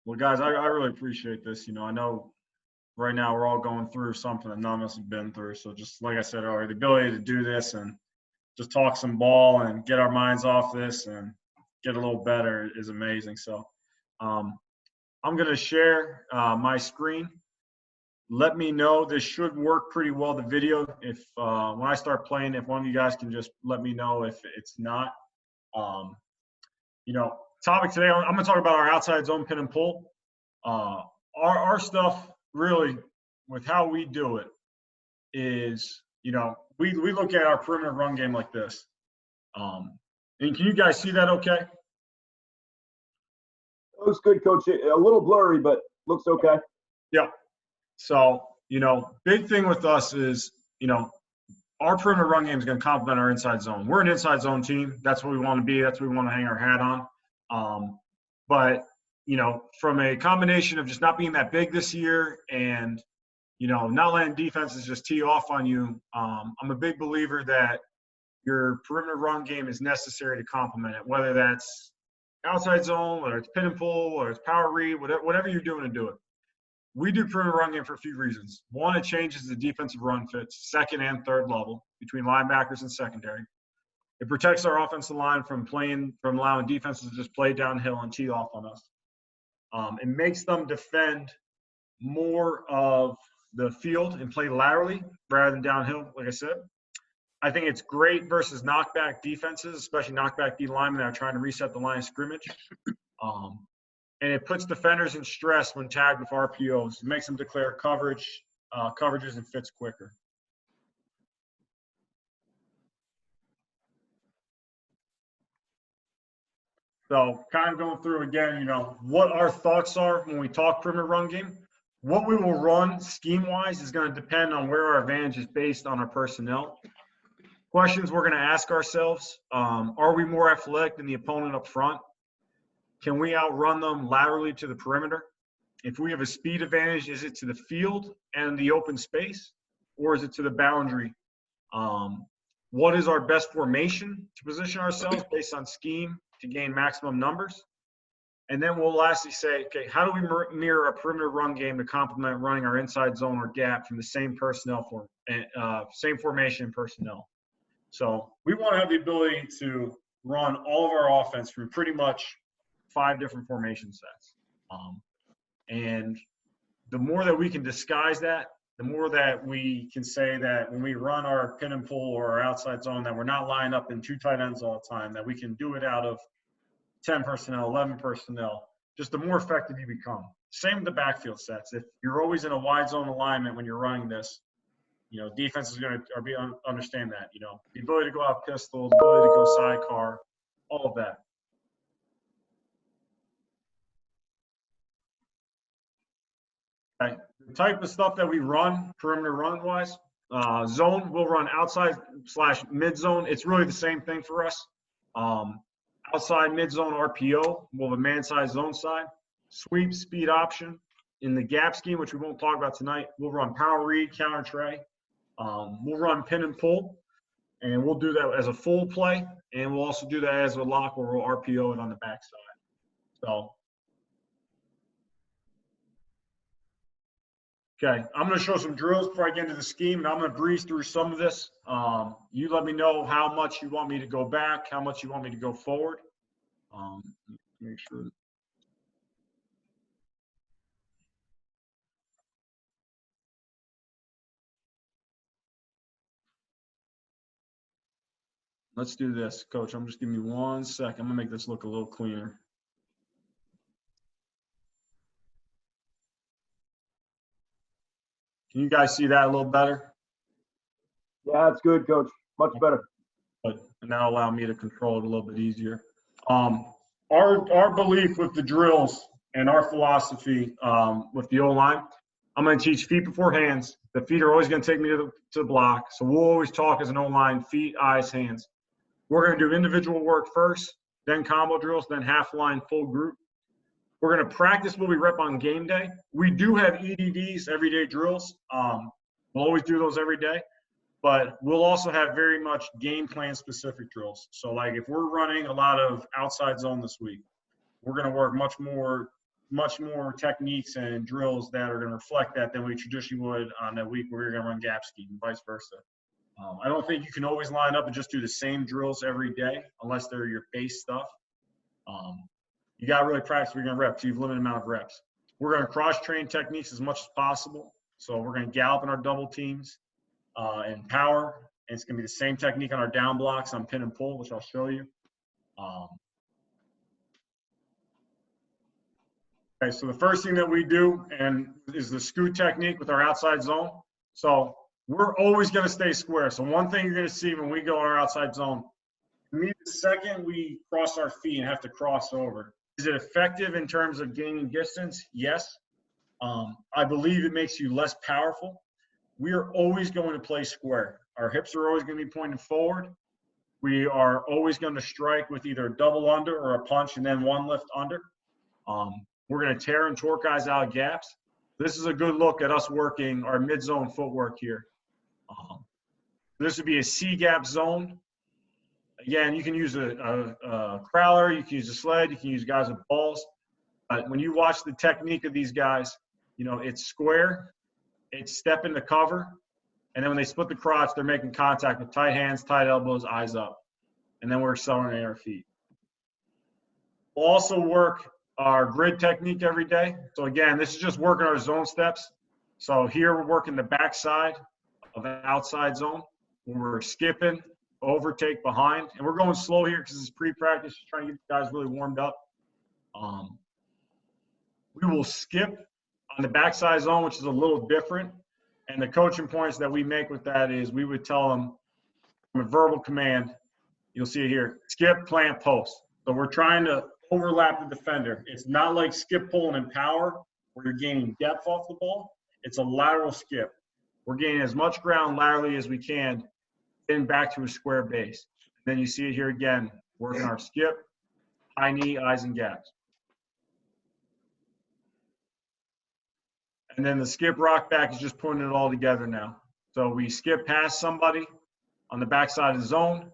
Well, guys, I really appreciate this. You know, I know right now we're all going through something that none of us have been through. So just like I said earlier, the ability to do this and just talk some ball and get our minds off this and get a little better is amazing. So um, I'm going to share my screen. Let me know. This should work pretty well, the video. If when I start playing, if one of you guys can just let me know if it's not. Um, you know, topic today, I'm going to talk about our outside zone pin and pull. Our stuff really, with how we do it, is, you know, we look at our perimeter run game like this. And can you guys see that okay? Looks good, Coach. A little blurry, but looks okay. Yeah. So, you know, big thing with us is, you know, our perimeter run game is going to complement our inside zone. We're an inside zone team. That's what we want to be. That's what we want to hang our hat on. But, you know, from a combination of just not being that big this year and, you know, not letting defenses just tee off on you, I'm a big believer that your perimeter run game is necessary to complement it, whether that's outside zone, whether it's pin and pull, or it's power read, whatever you're doing to do it. We do perimeter run game for a few reasons. One, it changes the defensive run fits, second and third level between linebackers and secondary. It protects our offensive line from allowing defenses to just play downhill and tee off on us. It makes them defend more of the field and play laterally rather than downhill, like I said. I think it's great versus knockback defenses, especially knockback D linemen that are trying to reset the line of scrimmage. And it puts defenders in stress when tagged with RPOs. It makes them declare coverages and fits quicker. So kind of going through again, you know, what our thoughts are when we talk perimeter run game. What we will run scheme-wise is going to depend on where our advantage is based on our personnel. Questions we're going to ask ourselves, are we more athletic than the opponent up front? Can we outrun them laterally to the perimeter? If we have a speed advantage, is it to the field and the open space, or is it to the boundary? What is our best formation to position ourselves based on scheme to gain maximum numbers? And then we'll lastly say, okay, how do we mirror a perimeter run game to complement running our inside zone or gap from the same personnel same formation and personnel? So we want to have the ability to run all of our offense through pretty much 5 different formation sets. And the more that we can disguise that, the more that we can say that when we run our pin and pull or our outside zone, that we're not lined up in 2 tight ends all the time, that we can do it out of 10 personnel, 11 personnel, just the more effective you become. Same with the backfield sets. If you're always in a wide zone alignment when you're running this, you know, defense is going to understand that, you know, the ability to go out pistol, the ability to go sidecar, all of that. Okay. The type of stuff that we run, perimeter run-wise, zone, we'll run outside/mid zone. It's really the same thing for us. Outside mid zone RPO, we'll have a man-side zone side. Sweep, speed option. In the gap scheme, which we won't talk about tonight, we'll run power read, counter tray. We'll run pin and pull, and we'll do that as a full play, and we'll also do that as a lock where we'll RPO it on the backside. So, okay, I'm going to show some drills before I get into the scheme, and I'm going to breeze through some of this. You let me know how much you want me to go back, how much you want me to go forward. Make sure. Let's do this, Coach. I'm just giving you 1 second. I'm going to make this look a little cleaner. Can you guys see that a little better? Yeah, it's good, Coach. Much better. And that'll allow me to control it a little bit easier. Our belief with the drills and our philosophy with the O-line, I'm going to teach feet before hands. The feet are always going to take me to the block. So we'll always talk as an O-line, feet, eyes, hands. We're going to do individual work first, then combo drills, then half line, full group. We're going to practice what we rep on game day. We do have EDDs, everyday drills. We'll always do those every day. But we'll also have very much game plan specific drills. So like if we're running a lot of outside zone this week, we're going to work much more much more techniques and drills that are going to reflect that than we traditionally would on a week where you're going to run gap scheme and vice versa. I don't think you can always line up and just do the same drills every day unless they're your base stuff. You got to really practice where you're going to reps. You have a limited amount of reps. We're going to cross-train techniques as much as possible. So we're going to gallop in our double teams and power. And it's going to be the same technique on our down blocks on pin and pull, which I'll show you. Okay, so the first thing that we do is the scoot technique with our outside zone. So we're always going to stay square. So one thing you're going to see when we go in our outside zone, the second we cross our feet and have to cross over. Is it effective in terms of gaining distance? Yes. I believe it makes you less powerful. We are always going to play square. Our hips are always going to be pointed forward. We are always going to strike with either a double under or a punch and then one lift under. We're going to tear and torque guys out of gaps. This is a good look at us working our mid-zone footwork here. This would be a C-gap zone. Again, you can use a crowler, you can use a sled, you can use guys with balls. But when you watch the technique of these guys, you know, it's square, it's step into cover, and then when they split the crotch, they're making contact with tight hands, tight elbows, eyes up. And then we're accelerating our feet. We'll also work our grid technique every day. So again, this is just working our zone steps. So here we're working the backside of the outside zone. We're skipping, overtake behind, and we're going slow here because it's pre-practice, just trying to get the guys really warmed up. We will skip on the backside zone, which is a little different. And the coaching points that we make with that is we would tell them from a verbal command, you'll see it here, skip, plant, post. So we're trying to overlap the defender. It's not like skip, pulling, and power where you're gaining depth off the ball. It's a lateral skip. We're gaining as much ground laterally as we can, getting back to a square base. Then you see it here again, working our skip, high knee, eyes, and gaps. And then the skip rock back is just putting it all together now. So we skip past somebody on the backside of the zone.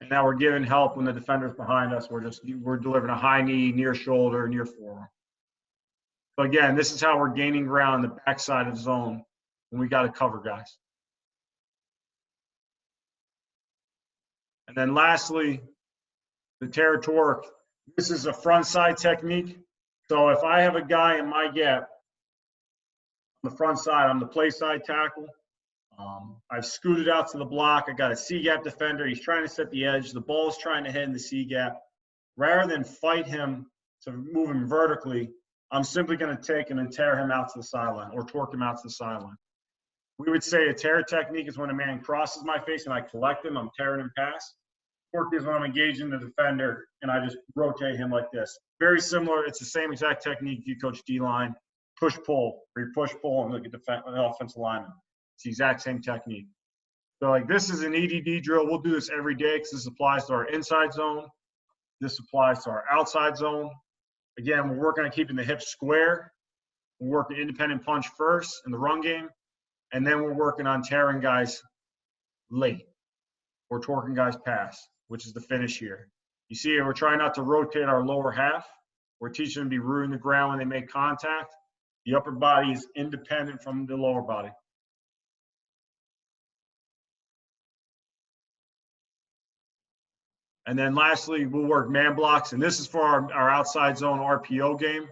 And now we're giving help when the defender's behind us. We're delivering a high knee, near shoulder, near forearm. So again, this is how we're gaining ground on the backside of the zone when we got to cover guys. And then lastly, the tear torque. This is a front side technique. So if I have a guy in my gap on the front side, I'm the play side tackle. I've scooted out to the block. I got a C-gap defender. He's trying to set the edge. The ball is trying to hit in the C-gap. Rather than fight him to move him vertically, I'm simply going to take him and tear him out to the sideline or torque him out to the sideline. We would say a tear technique is when a man crosses my face and I collect him. I'm tearing him past. Torque is when I'm engaging the defender and I just rotate him like this. Very similar. It's the same exact technique you coach D-line, push-pull, where you push-pull and look at the offensive lineman. It's the exact same technique. So like this is an EDD drill. We'll do this every day because this applies to our inside zone. This applies to our outside zone. Again, we're working on keeping the hips square. We're working independent punch first in the run game. And then we're working on tearing guys late or torquing guys past, which is the finish here. You see, we're trying not to rotate our lower half. We're teaching them to be rooted in the ground when they make contact. The upper body is independent from the lower body. And then lastly, we'll work man blocks. And this is for our outside zone RPO game.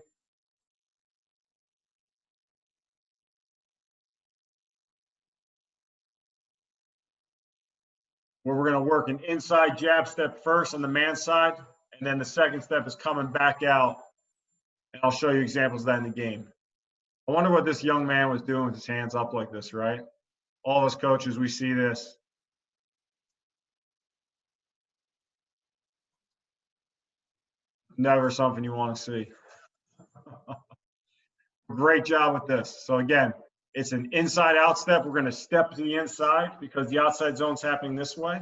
Where we're going to work an inside jab step first on the man side. And then the second step is coming back out. And I'll show you examples of that in the game. I wonder what this young man was doing with his hands up like this, right? All of us coaches, we see this. Never something you want to see. Great job with this. So again, it's an inside out step. We're going to step to the inside because the outside zone's happening this way.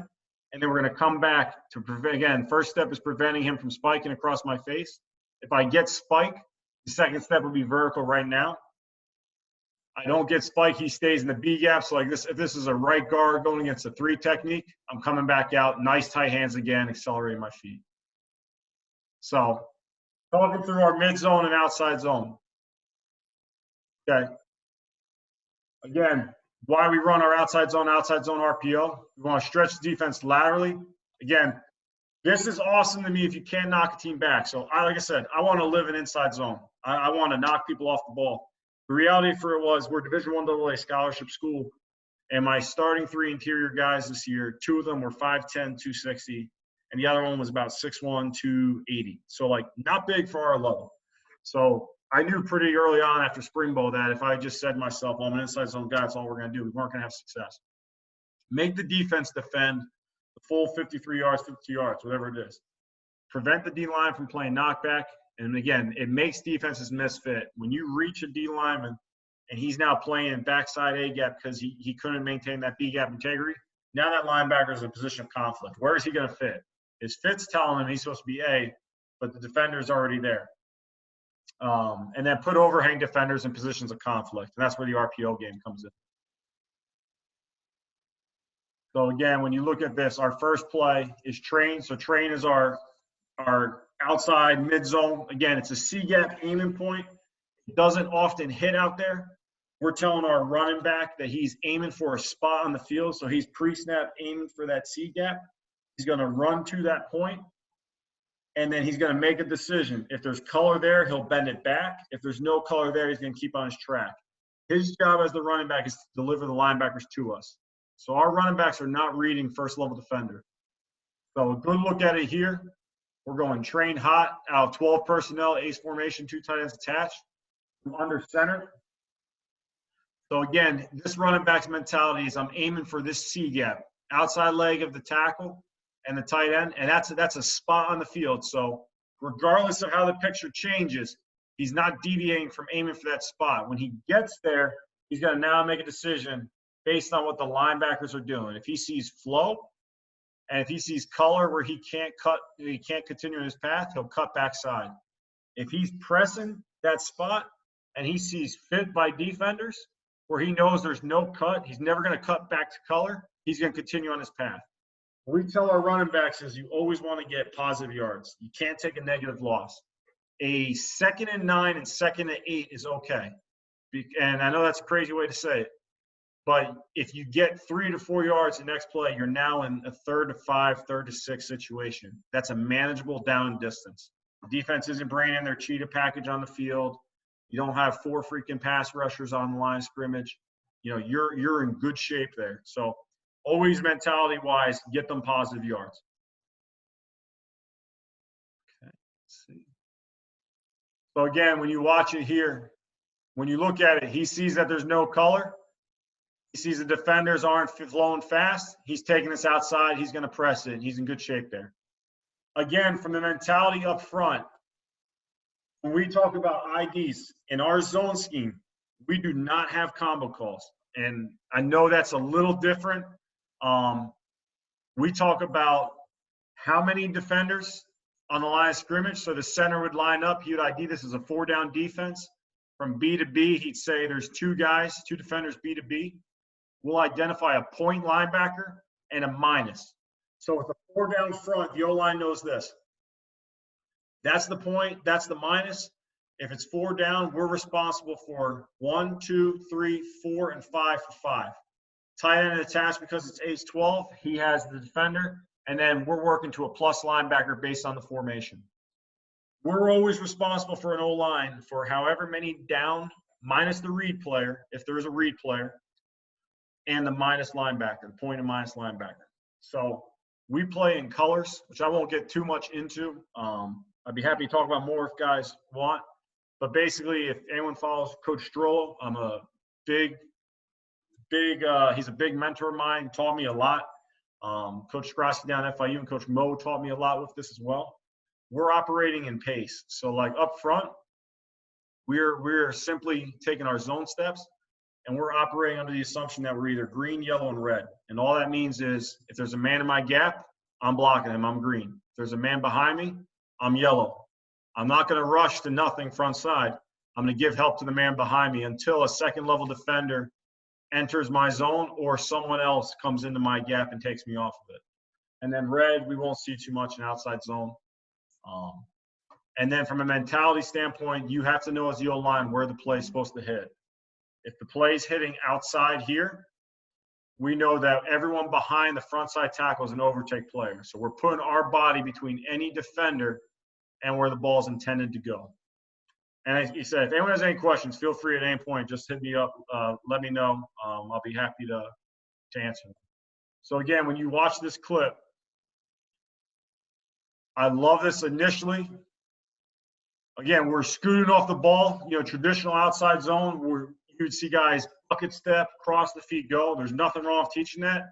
And then we're going to come back to prevent, again, first step is preventing him from spiking across my face. If I get spike, the second step would be vertical right now. I don't get spike, he stays in the B gap. So like this, if this is a right guard going against a 3 technique, I'm coming back out, nice tight hands again, accelerating my feet. So Talking through our mid zone and outside zone. Okay. Again, why we run our outside zone RPO. We want to stretch the defense laterally. Again, this is awesome to me if you can't knock a team back. So, like I said, I want to live in inside zone. I want to knock people off the ball. The reality for it was we're Division I AA scholarship school, and my starting 3 interior guys this year, 2 of them were 5'10", 260, and the other one was about 6'1", 280. So, like, not big for our level. So I knew pretty early on after spring ball that if I just said to myself, well, I'm an inside zone guy, that's all we're going to do, we weren't going to have success. Make the defense defend the full 53 yards, 52 yards, whatever it is. Prevent the D-line from playing knockback. And, again, it makes defenses misfit. When you reach a D-lineman and he's now playing backside A-gap because he couldn't maintain that B-gap integrity, now that linebacker is in a position of conflict. Where is he going to fit? His fit's telling him he's supposed to be A, but the defender's already there. And then put overhang defenders in positions of conflict. And that's where the RPO game comes in. So again, when you look at this, our first play is train. So train is our outside mid zone. Again, it's a C-gap aiming point. It doesn't often hit out there. We're telling our running back that he's aiming for a spot on the field. So he's pre-snap aiming for that C-gap. He's going to run to that point. And then he's going to make a decision. If there's color there, he'll bend it back. If there's no color there, he's going to keep on his track. His job as the running back is to deliver the linebackers to us. So our running backs are not reading first-level defender. So a good look at it here. We're going train hot out of 12 personnel, ace formation, 2 tight ends attached. From under center. So again, this running back's mentality is I'm aiming for this C gap, outside leg of the tackle and the tight end, and that's a spot on the field. So regardless of how the picture changes, he's not deviating from aiming for that spot. When he gets there, he's going to now make a decision based on what the linebackers are doing. If he sees flow and if he sees color where he can't continue in his path, he'll cut backside. If he's pressing that spot and he sees fit by defenders where he knows there's no cut, he's never going to cut back to color, he's going to continue on his path. What we tell our running backs is you always want to get positive yards. You can't take a negative loss. A 2nd and 9 and 2nd and 8 is okay. And I know that's a crazy way to say it. But if you get 3 to 4 yards the next play, you're now in a 3rd to 5, 3rd to 6 situation. That's a manageable down and distance. The defense isn't bringing in their cheetah package on the field. You don't have 4 freaking pass rushers on the line of scrimmage. You know, you're in good shape there. So always mentality-wise, get them positive yards. Okay, let's see. So again, when you watch it here, when you look at it, he sees that there's no color. He sees the defenders aren't flowing fast. He's taking this outside. He's going to press it. He's in good shape there. Again, from the mentality up front, when we talk about IDs in our zone scheme, we do not have combo calls. And I know that's a little different. We talk about how many defenders on the line of scrimmage. So the center would line up. He would ID this as a 4-down defense. From B to B, he'd say there's 2 guys, 2 defenders B to B. We'll identify a point linebacker and a minus. So with a 4-down front, the O-line knows this. That's the point, that's the minus. If it's 4 down, we're responsible for 1, 2, 3, 4, and 5 for 5. Tight end attached because it's ace 12, he has the defender, and then we're working to a plus linebacker based on the formation. We're always responsible for an O-line for however many down, minus the read player, if there is a read player, and the minus linebacker, the point and minus linebacker. So we play in colors, which I won't get too much into. I'd be happy to talk about more if guys want. But basically, if anyone follows Coach Strollo, I'm a he's a big mentor of mine, taught me a lot. Coach Grassi down at FIU and Coach Mo taught me a lot with this as well. We're operating in pace. So like up front, we're simply taking our zone steps and we're operating under the assumption that we're either green, yellow, and red. And all that means is if there's a man in my gap, I'm blocking him, I'm green. If there's a man behind me, I'm yellow. I'm not going to rush to nothing front side. I'm going to give help to the man behind me until a 2nd-level defender enters my zone or someone else comes into my gap and takes me off of it. And then red, we won't see too much in outside zone. And then from a mentality standpoint, you have to know as the O-line where the play is supposed to hit. If the play is hitting outside here, we know that everyone behind the front side tackle is an overtake player. So we're putting our body between any defender and where the ball is intended to go. And as you said, if anyone has any questions, feel free at any point, just hit me up, let me know. I'll be happy to answer them. So again, when you watch this clip, I love this initially. Again, we're scooting off the ball, traditional outside zone where you'd see guys bucket step, cross the feet, go. There's nothing wrong with teaching that.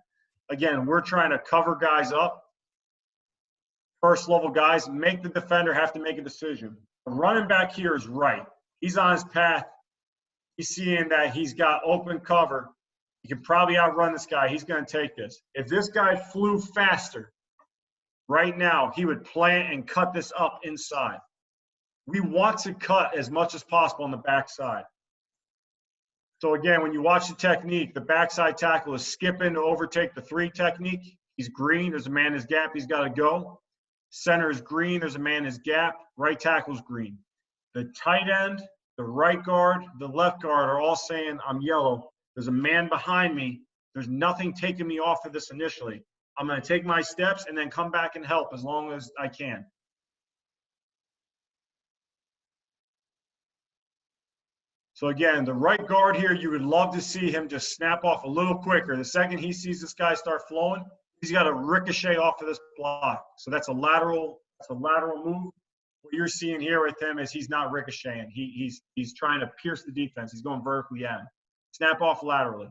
Again, we're trying to cover guys up. First level guys, make the defender have to make a decision. The running back here is right. He's on his path. He's seeing that he's got open cover. He can probably outrun this guy. He's going to take this. If this guy flew faster right now, he would plant and cut this up inside. We want to cut as much as possible on the backside. So again, when you watch the technique, the backside tackle is skipping to overtake the 3 technique. He's green. There's a man in his gap. He's got to go. Center is green. There's a man in his gap. Right tackle is green. The tight end, the right guard, the left guard are all saying, I'm yellow. There's a man behind me. There's nothing taking me off of this initially. I'm going to take my steps and then come back and help as long as I can. So again, the right guard here, you would love to see him just snap off a little quicker. The second he sees this guy start flowing, he's got to ricochet off of this block. So that's a lateral move. What you're seeing here with him is he's not ricocheting. He's trying to pierce the defense. He's going vertically at him. Snap off laterally.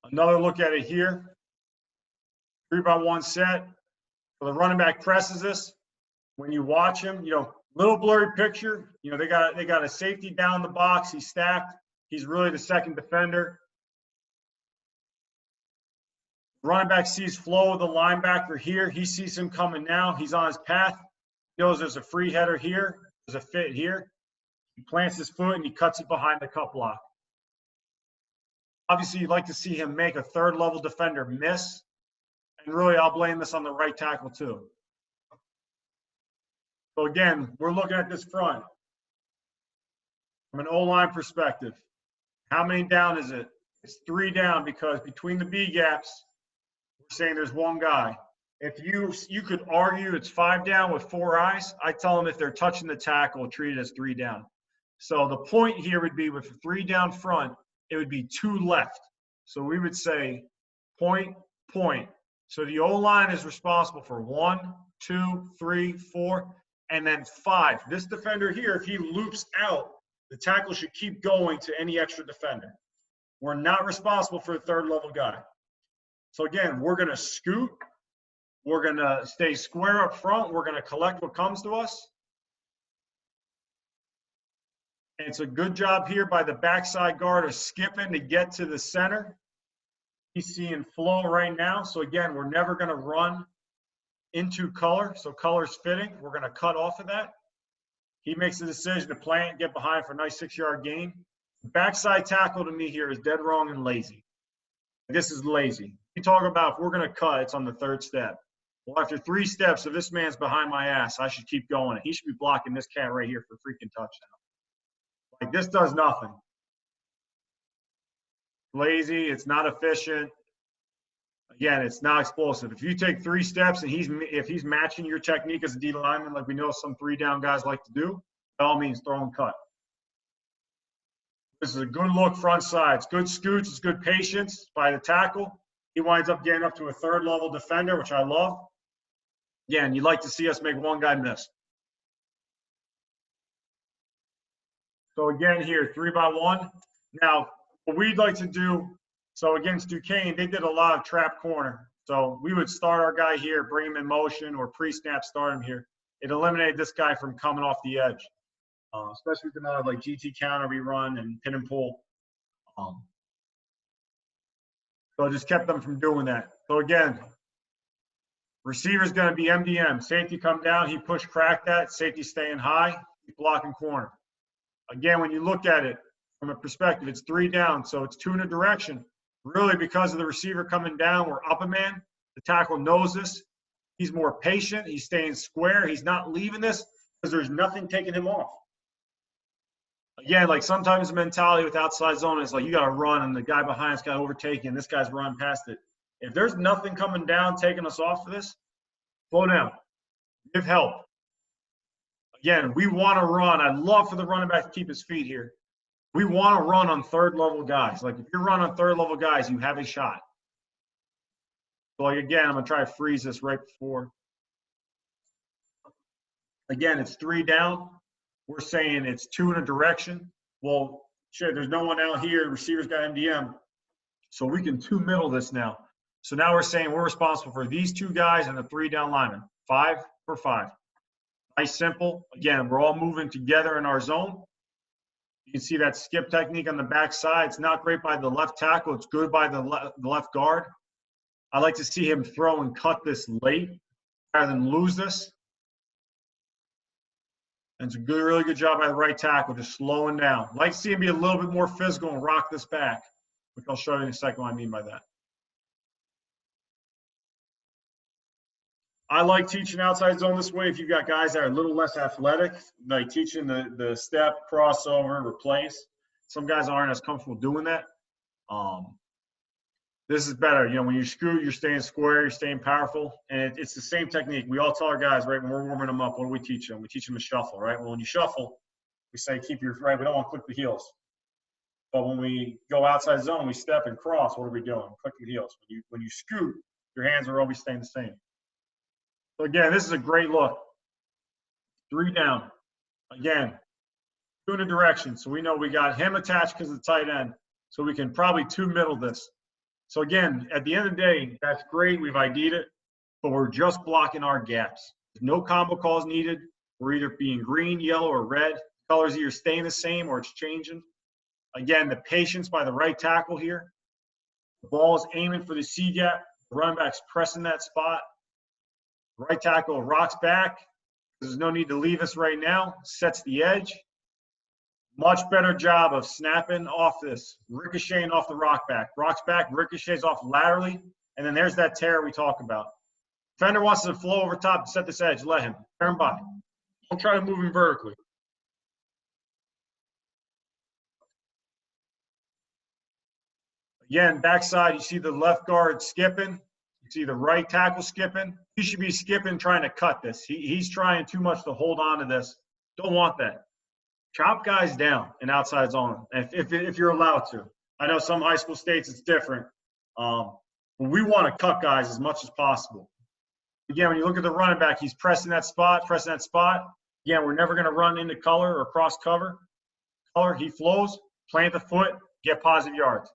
Another look at it here. 3-by-1 set. So the running back presses this. When you watch him, little blurry picture. They got a safety down the box. He's stacked. He's really the second defender. Running back sees flow of the linebacker here. He sees him coming now. He's on his path. He knows there's a free header here. There's a fit here. He plants his foot and he cuts it behind the cut block. Obviously, you'd like to see him make a third level defender miss. And really, I'll blame this on the right tackle too. So again, we're looking at this front from an O-line perspective. How many down is it? It's 3 down because between the B gaps, we're saying there's 1 guy. If you could argue it's 5 down with 4 eyes, I tell them if they're touching the tackle, treat it as 3 down. So the point here would be with 3 down front, it would be 2 left. So we would say point, point. So the O-line is responsible for 1, 2, 3, 4, and then 5. This defender here, if he loops out, the tackle should keep going to any extra defender. We're not responsible for a third level guy. So again, we're going to scoot. We're going to stay square up front. We're going to collect what comes to us. And it's a good job here by the backside guard of skipping to get to the center. He's seeing flow right now. So again, we're never going to run into color. So color's fitting. We're going to cut off of that. He makes the decision to plant, get behind for a nice 6-yard gain. Backside tackle to me here is dead wrong and lazy. This is lazy. We talk about if we're going to cut, it's on the 3rd step. Well, after 3 steps, if this man's behind my ass, I should keep going. He should be blocking this cat right here for a freaking touchdown. Like, this does nothing. Lazy, it's not efficient. Again, it's not explosive. If you take 3 steps and if he's matching your technique as a D lineman, like we know some 3-down guys like to do, by all means, throw and cut. This is a good look front side. It's good scoots. It's good patience by the tackle. He winds up getting up to a 3rd level defender, which I love. Again, you'd like to see us make 1 guy miss. So again here, 3-by-1. Now, what we'd like to do, so against Duquesne, they did a lot of trap corner. So we would start our guy here, bring him in motion, or pre-snap start him here. It eliminated this guy from coming off the edge, especially with the amount of like GT counter we run and pin and pull. So it just kept them from doing that. So again, receiver's going to be MDM. Safety come down, he push crack that. Safety staying high, he's blocking corner. Again, when you look at it from a perspective, it's 3 down, so it's 2 in a direction. Really, because of the receiver coming down, we're up a man. The tackle knows this. He's more patient. He's staying square. He's not leaving this because there's nothing taking him off. Again, like sometimes the mentality with outside zone is like you got to run and the guy behind's got to overtake you and this guy's running past it. If there's nothing coming down taking us off of this, slow down. Give help. Again, we want to run. I'd love for the running back to keep his feet here. We want to run on third level guys. Like if you run on third level guys, you have a shot. So like again, I'm going to try to freeze this right before. Again, it's 3 down. We're saying it's 2 in a direction. Well, shit, there's no one out here. Receiver's got MDM. So we can 2 middle this now. So now we're saying we're responsible for these 2 guys and the 3 down linemen. 5 for 5. Nice, simple. Again, we're all moving together in our zone. You can see that skip technique on the backside. It's not great by the left tackle. It's good by the left guard. I like to see him throw and cut this late rather than lose this. And it's a good, really good job by the right tackle, just slowing down. Like to see him be a little bit more physical and rock this back, which I'll show you in a second what I mean by that. I like teaching outside zone this way if you've got guys that are a little less athletic, like teaching the step, crossover, replace. Some guys aren't as comfortable doing that. This is better. You know, when you scoot, you're staying square, you're staying powerful, and it's the same technique. We all tell our guys, right, when we're warming them up, what do we teach them? We teach them to shuffle, right? Well, when you shuffle, we say keep your right. We don't want to click the heels. But when we go outside zone, we step and cross. What are we doing? Click the heels. When you scoot, your hands are always staying the same. So again, this is a great look. 3 down. Again, 2 in a direction. So we know we got him attached because of the tight end. So we can probably 2 middle this. So again, at the end of the day, that's great. We've ID'd it, but we're just blocking our gaps. No combo calls needed. We're either being green, yellow, or red. Colors either staying the same or it's changing. Again, the patience by the right tackle here. The ball is aiming for the C gap. The running back's pressing that spot. Right tackle rocks back. There's no need to leave us right now. Sets the edge. Much better job of snapping off this, ricocheting off the rock back. Rocks back, ricochets off laterally, and then there's that tear we talk about. Defender wants to flow over top to set this edge. Let him. Turn by. Don't try to move him vertically. Again, backside, you see the left guard skipping. You see the right tackle skipping. He should be skipping, trying to cut this. He's trying too much to hold on to this. Don't want that. Chop guys down in outside zone if you're allowed to. I know some high school states it's different. But we want to cut guys as much as possible. Again, when you look at the running back, he's pressing that spot, Again, we're never going to run into color or cross cover. Color, he flows, plant the foot, get positive yards.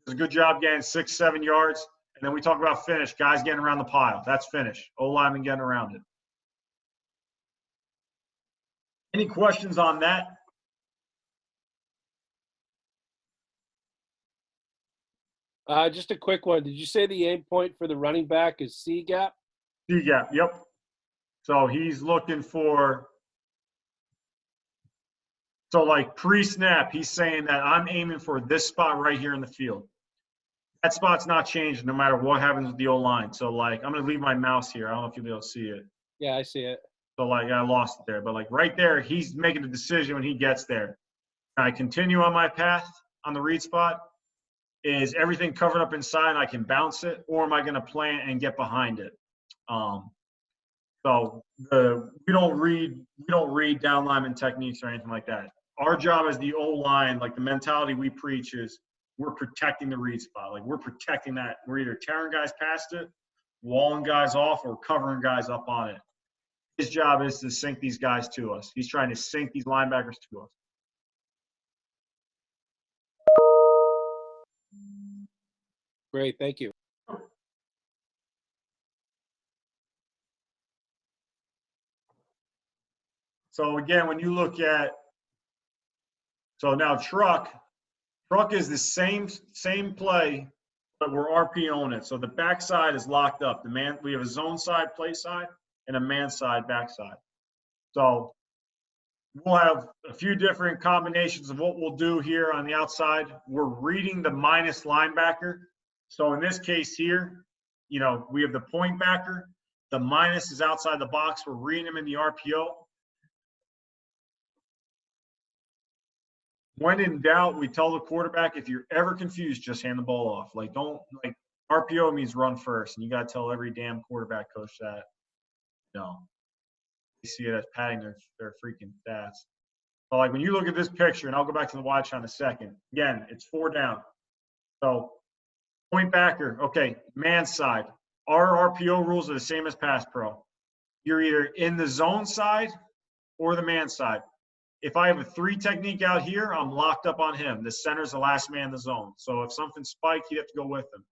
Does a good job getting 6, 7 yards. And then we talk about finish, guys getting around the pile. That's finish. O-lineman getting around it. Any questions on that? Just a quick one. Did you say the aim point for the running back is C gap? C gap, yep. So he's looking for, so like pre-snap, he's saying that I'm aiming for this spot right here in the field. That spot's not changing no matter what happens with the O-line. So like, I'm gonna leave my mouse here. I don't know if you'll be able to see it. Yeah, I see it. So like I lost it there, but like right there, he's making a decision when he gets there. Can I continue on my path on the read spot? Is everything covered up inside and I can bounce it, or am I gonna plant and get behind it? So we don't read down lineman techniques or anything like that. Our job as the O-line, like the mentality we preach is we're protecting the read spot. Like we're protecting that. We're either tearing guys past it, walling guys off, or covering guys up on it. His job is to sink these guys to us. He's trying to sink these linebackers to us. Great, thank you. So again, when you look at, so now truck is the same play, but we're RPOing it. So the backside is locked up. We have a zone side, play side, and a man side, backside. So we'll have a few different combinations of what we'll do here on the outside. We're reading the minus linebacker. So in this case here, you know, we have the point backer. The minus is outside the box. We're reading him in the RPO. When in doubt, we tell the quarterback, if you're ever confused, just hand the ball off. Like, don't, like, RPO means run first. And you got to tell every damn quarterback coach that. No. You see it as padding their freaking stats. So, like, when you look at this picture, and I'll go back to the watch on a second. Again, it's 4 down. So, point backer, okay, man side. Our RPO rules are the same as pass pro. You're either in the zone side or the man side. If I have a 3 technique out here, I'm locked up on him. The center's the last man in the zone. So if something spiked, you have to go with him.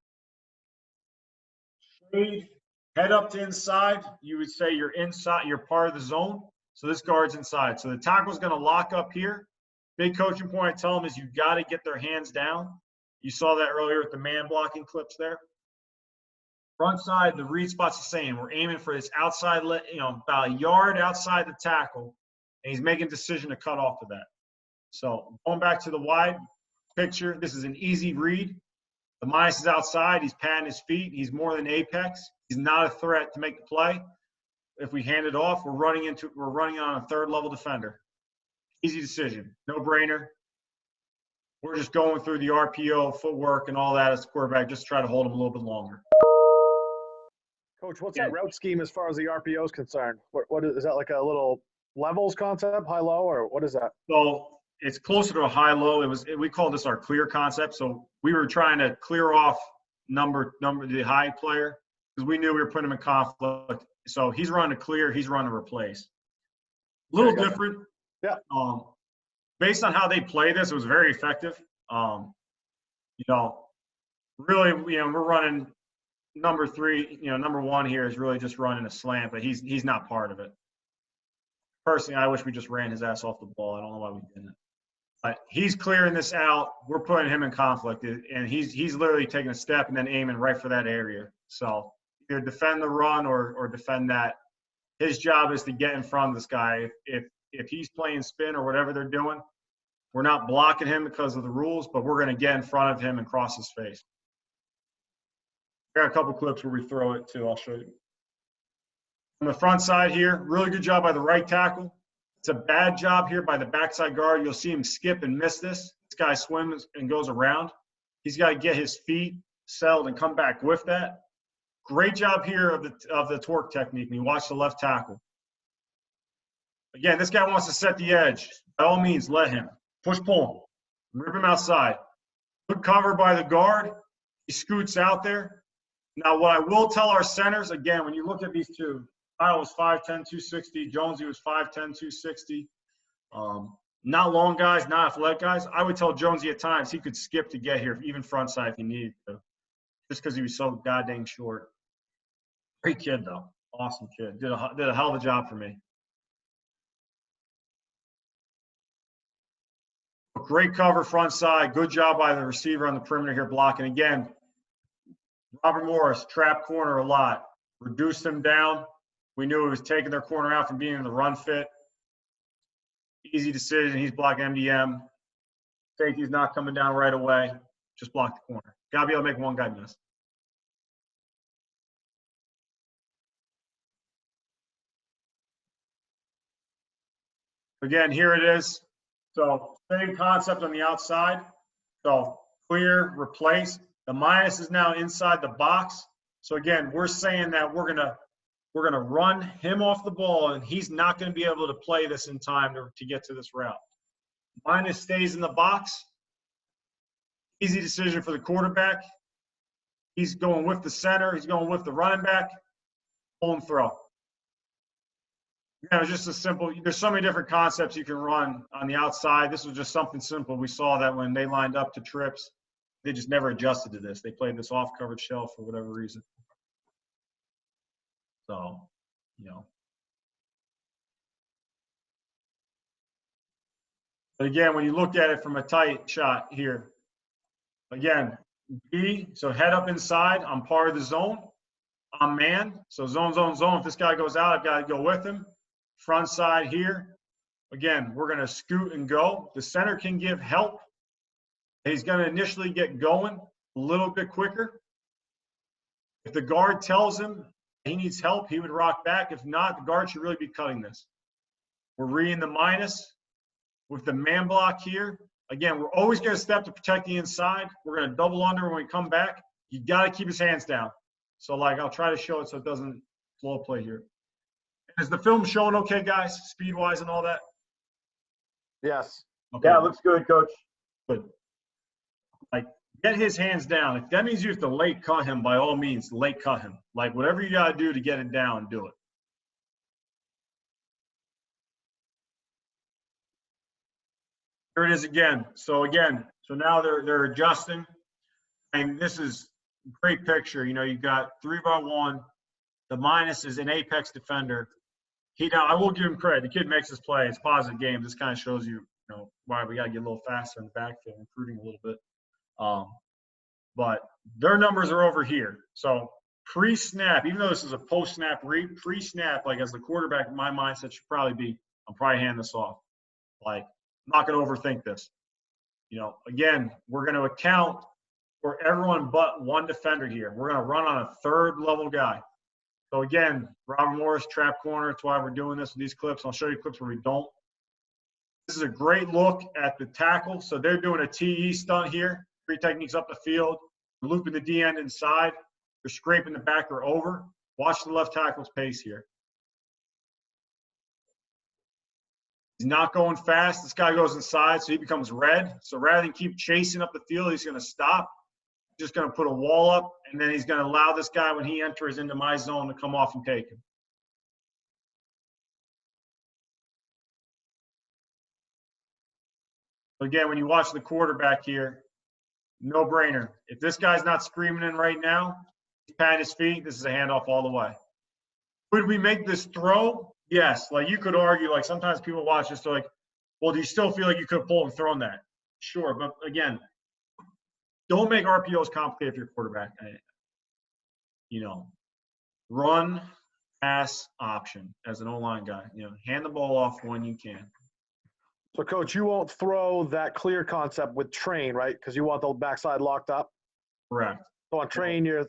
Shade, head up to inside. You would say you're inside, you're part of the zone. So this guard's inside. So the tackle's going to lock up here. Big coaching point I tell them is you got to get their hands down. You saw that earlier with the man blocking clips there. Front side, the read spot's the same. We're aiming for this outside, you know, about a yard outside the tackle, and he's making a decision to cut off of that. So going back to the wide picture, this is an easy read. The minus is outside. He's patting his feet. He's more than apex. He's not a threat to make the play. If we hand it off, we're running on a 3rd-level defender. Easy decision, no brainer. We're just going through the RPO, footwork, and all that as a quarterback, just try to hold him a little bit longer. Coach, what's that route scheme as far as the RPO is concerned? What is that, like a little levels concept, high-low, or what is that? So it's closer to a high-low. We call this our clear concept. So we were trying to clear off the high player because we knew we were putting him in conflict. So he's running a clear, he's running a replace. A little different. Yeah. Based on how they play this, it was very effective. You know, really, you know, we're running number 3. You know, number 1 here is really just running a slant, but he's not part of it. Personally, I wish we just ran his ass off the ball. I don't know why we didn't. But he's clearing this out. We're putting him in conflict, and he's literally taking a step and then aiming right for that area. So either defend the run or defend that. His job is to get in front of this guy. If he's playing spin or whatever they're doing, we're not blocking him because of the rules, but we're going to get in front of him and cross his face. I got a couple clips where we throw it too. I'll show you. On the front side here, really good job by the right tackle. It's a bad job here by the backside guard. You'll see him skip and miss this. This guy swims and goes around. He's got to get his feet settled and come back with that. Great job here of the torque technique. And you watch the left tackle. Again, this guy wants to set the edge. By all means, let him. Push-pull. Rip him outside. Good cover by the guard. He scoots out there. Now, what I will tell our centers, again, when you look at these two, Kyle was 5'10", 260. Jonesy was 5'10", 260. Not long guys, not athletic guys. I would tell Jonesy at times he could skip to get here, even front side if he needed to, just because he was so goddamn short. Great kid, though. Awesome kid. Did a hell of a job for me. Great cover front side. Good job by the receiver on the perimeter here blocking. Again, Robert Morris, trap corner a lot. Reduced him down. We knew he was taking their corner out from being in the run fit. Easy decision. He's blocking MDM. Safety's not coming down right away. Just block the corner. Got to be able to make one guy miss. Again, here it is. So same concept on the outside. So clear, replace. The minus is now inside the box. So again, we're saying that we're gonna run him off the ball, and he's not going to be able to play this in time to get to this route. Minus stays in the box. Easy decision for the quarterback. He's going with the center. He's going with the running back. Pull and throw. It's just a simple. There's so many different concepts you can run on the outside. This was just something simple. We saw that when they lined up to trips, they just never adjusted to this. They played this off-coverage shell for whatever reason. So, you know. But again, when you look at it from a tight shot here, again, B, so head up inside. I'm part of the zone. I'm man. So zone, zone, zone. If this guy goes out, I've got to go with him. Front side here. Again, we're going to scoot and go. The center can give help. He's going to initially get going a little bit quicker. If the guard tells him he needs help, he would rock back. If not, the guard should really be cutting this. We're reading the minus with the man block here. Again, we're always going to step to protect the inside. We're going to double under when we come back. You got to keep his hands down. So, like, I'll try to show it so it doesn't flow play here. Is the film showing okay, guys, speed-wise and all that? Yes. Okay. Yeah, it looks good, Coach. Good. Like, get his hands down. If that means you have to late cut him, by all means, late cut him. Like, whatever you got to do to get it down, do it. Here it is again. So now they're adjusting. And this is a great picture. You know, you've got 3-by-1. The minus is an apex defender. Now, I will give him credit. The kid makes his play. It's a positive game. This kind of shows you, why we got to get a little faster in the backfield, recruiting a little bit. But their numbers are over here. So pre-snap, even though this is a post-snap read, pre-snap, like as the quarterback, my mindset should probably be, I'm probably handing this off. Like, I'm not going to overthink this. Again, we're going to account for everyone but one defender here. We're going to run on a third-level guy. So, again, Robert Morris, trap corner. That's why we're doing this with these clips. I'll show you clips where we don't. This is a great look at the tackle. So they're doing a TE stunt here. 3 techniques up the field. They're looping the D end inside. They're scraping the backer over. Watch the left tackle's pace here. He's not going fast. This guy goes inside, so he becomes red. So rather than keep chasing up the field, he's going to stop. He's just going to put a wall up, and then he's going to allow this guy, when he enters into my zone, to come off and take him. Again, when you watch the quarterback here, no brainer. If this guy's not screaming in right now, he's patting his feet, this is a handoff all the way. Could we make this throw? Yes. Like, you could argue, like, sometimes people watch this, they're like, well, do you still feel like you could have pulled and thrown that? Sure. But again, don't make RPOs complicated for your quarterback. Run, pass, option as an O-line guy. Hand the ball off when you can. So, Coach, you won't throw that clear concept with train, right? Because you want the backside locked up. Correct. So on train, you're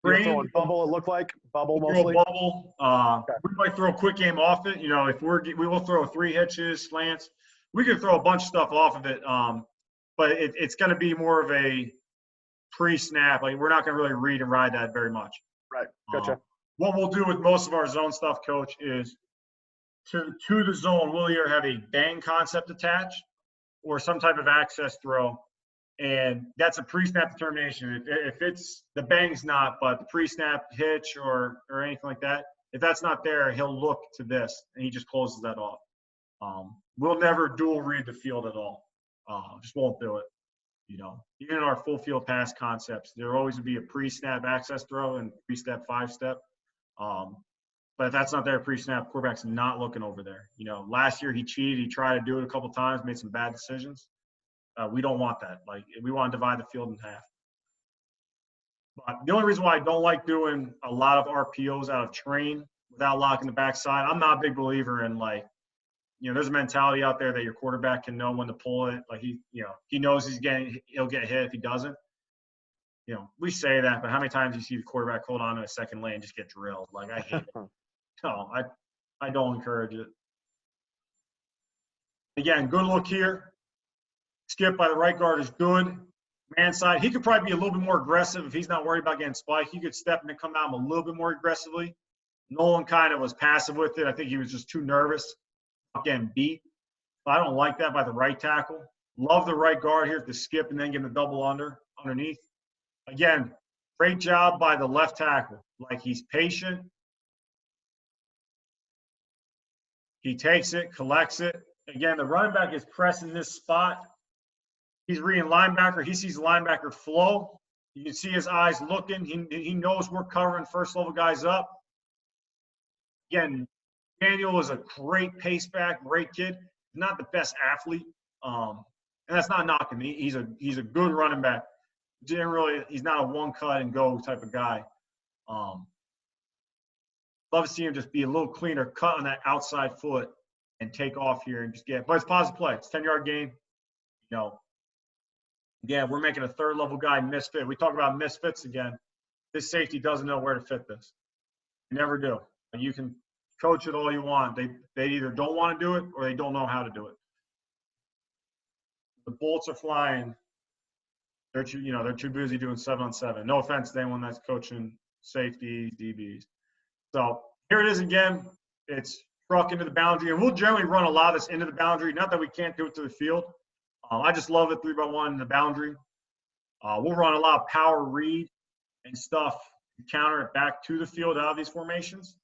throwing bubble. It looked like bubble mostly. Throw bubble. We might throw a quick game off it. If we will throw 3 hitches, slants. We could throw a bunch of stuff off of it. But it's going to be more of a pre-snap. Like, we're not going to really read and ride that very much. Right. Gotcha. What we'll do with most of our zone stuff, Coach, is to the zone, we'll either have a bang concept attached or some type of access throw. And that's a pre-snap determination. If it's the bang's not, but the pre-snap hitch or anything like that, if that's not there, he'll look to this and he just closes that off. We'll never dual read the field at all. Just won't do it. Even in our full field pass concepts, there always would be a pre-snap access throw and pre-snap 5-step. But if that's not there pre-snap, quarterback's not looking over there. Last year he cheated. He tried to do it a couple times, made some bad decisions. We don't want that. Like, we want to divide the field in half. But the only reason why I don't like doing a lot of RPOs out of train without locking the backside, I'm not a big believer in, like, there's a mentality out there that your quarterback can know when to pull it. Like, he knows he'll get hit if he doesn't. We say that, but how many times do you see the quarterback hold on to a second lane and just get drilled? Like, I hate it. No, I don't encourage it. Again, good look here. Skip by the right guard is good. Man side, he could probably be a little bit more aggressive if he's not worried about getting spiked. He could step in and come out a little bit more aggressively. Nolan kind of was passive with it. I think he was just too nervous about getting beat. But I don't like that by the right tackle. Love the right guard here to skip and then get the double underneath. Again, great job by the left tackle. Like, he's patient. He takes it, collects it. Again, the running back is pressing this spot. He's reading linebacker. He sees the linebacker flow. You can see his eyes looking. He knows we're covering first-level guys up. Again, Daniel is a great pace back, great kid. Not the best athlete, and that's not knocking me. He's a good running back. Generally, he's not a one-cut-and-go type of guy. Love to see him just be a little cleaner, cut on that outside foot, and take off here and just get. But it's positive play. It's a 10-yard game. Again, we're making a third-level guy misfit. We talk about misfits again. this safety doesn't know where to fit this. They never do. You can coach it all you want. They either don't want to do it or they don't know how to do it. The bolts are flying. They're too busy doing 7-on-7. No offense to anyone that's coaching safety, DBs. So here it is again. It's truck into the boundary, and we'll generally run a lot of this into the boundary. Not that we can't do it to the field. I just love it 3x1 in the boundary. We'll run a lot of power read and stuff to counter it back to the field out of these formations.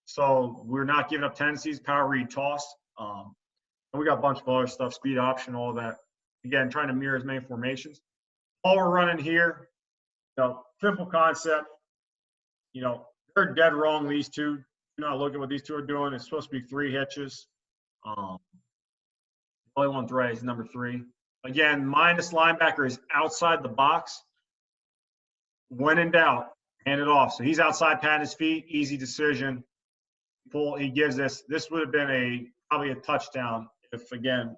So we're not giving up tendencies, power read, toss. And we got a bunch of other stuff, speed option, all of that. Again, trying to mirror as many formations. All we're running here, simple concept. They're dead wrong, these two. Do not look at what these two are doing. It's supposed to be 3 hitches. The only one thread is number 3. Again, minus linebacker is outside the box. When in doubt, hand it off. So he's outside, patting his feet, easy decision. Pull, he gives this. This would have been probably a touchdown if, again,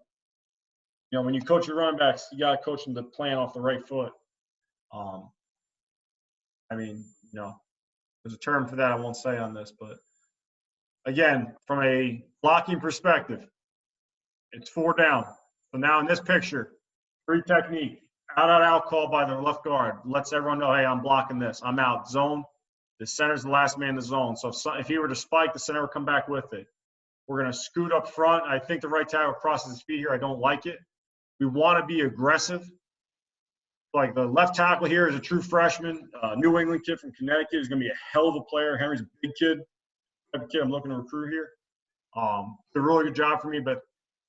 when you coach your running backs, you got to coach them to plan off the right foot. There's a term for that I won't say on this, but again, from a blocking perspective, it's 4 down. So now in this picture, 3 technique, out call by the left guard, lets everyone know, hey, I'm blocking this. I'm out. Zone. The center's the last man in the zone. So if he were to spike, the center would come back with it. We're going to scoot up front. I think the right tackle crosses his feet here. I don't like it. We want to be aggressive. Like the left tackle here is a true freshman, New England kid from Connecticut. He's going to be a hell of a player. Henry's a big kid. Type of kid I'm looking to recruit here. It's a really good job for me. But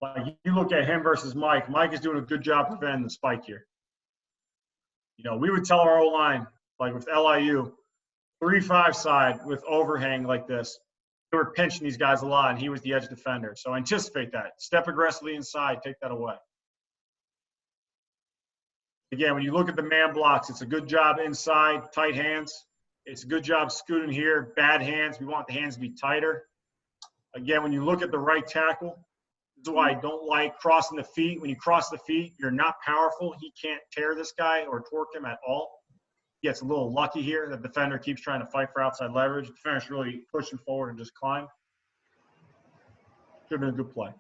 like you look at him versus Mike. Mike is doing a good job preventing the spike here. We would tell our O-line, like with LIU, 3-5 side with overhang like this. They were pinching these guys a lot, and he was the edge defender. So anticipate that. Step aggressively inside. Take that away. Again, when you look at the man blocks, it's a good job inside, tight hands. It's a good job scooting here, bad hands. We want the hands to be tighter. Again, when you look at the right tackle, this is why I don't like crossing the feet. When you cross the feet, you're not powerful. He can't tear this guy or torque him at all. He gets a little lucky here. The defender keeps trying to fight for outside leverage. The defender's really pushing forward and just climb. Should have been a good play.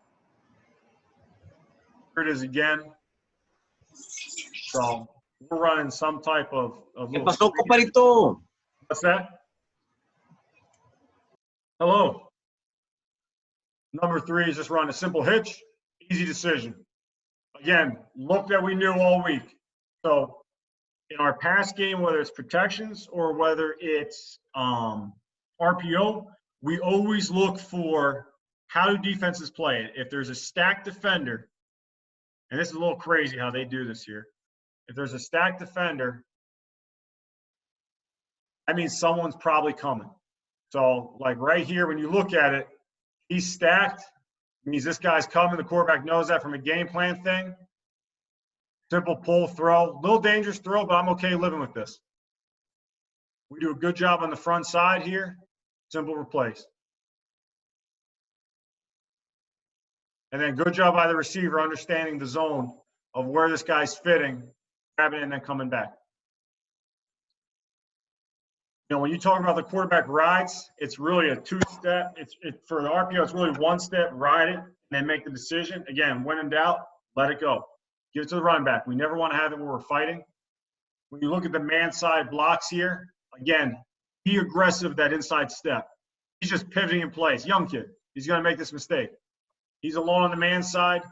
Here it is again. So we're running some type of little. What's that? Hello. Number 3 is just run a simple hitch, easy decision. Again, look that we knew all week. So in our pass game, whether it's protections or whether it's RPO, we always look for how do defenses play it. If there's a stacked defender, and this is a little crazy how they do this here. If there's a stacked defender, that means someone's probably coming. So like right here, when you look at it, he's stacked. It means this guy's coming. The quarterback knows that from a game plan thing. Simple pull, throw. Little dangerous throw, but I'm okay living with this. We do a good job on the front side here. Simple replace. And then good job by the receiver understanding the zone of where this guy's fitting, grabbing it, and then coming back. When you talk about the quarterback rides, it's really a 2-step. For the RPO, it's really 1 step, ride it, and then make the decision. Again, when in doubt, let it go. Give it to the running back. We never want to have it where we're fighting. When you look at the man side blocks here, again, be aggressive that inside step. He's just pivoting in place. Young kid. He's going to make this mistake. He's alone on the man side.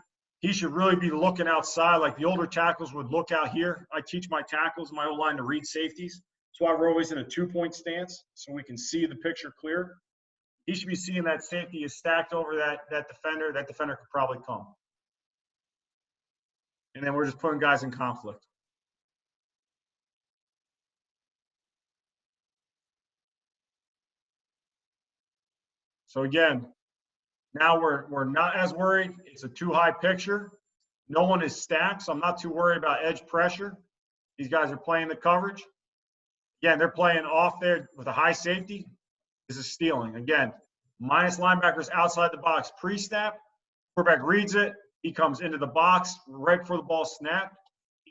He should really be looking outside like the older tackles would look out here. I teach my tackles, my O-line to read safeties. That's why we're always in a 2-point stance so we can see the picture clear. He should be seeing that safety is stacked over that defender. That defender could probably come. And then we're just putting guys in conflict. So again, now we're not as worried. It's a too high picture. No one is stacked, so I'm not too worried about edge pressure. These guys are playing the coverage. Again, they're playing off there with a high safety. This is stealing. Again, minus linebackers outside the box pre-snap. Quarterback reads it. He comes into the box right before the ball snapped.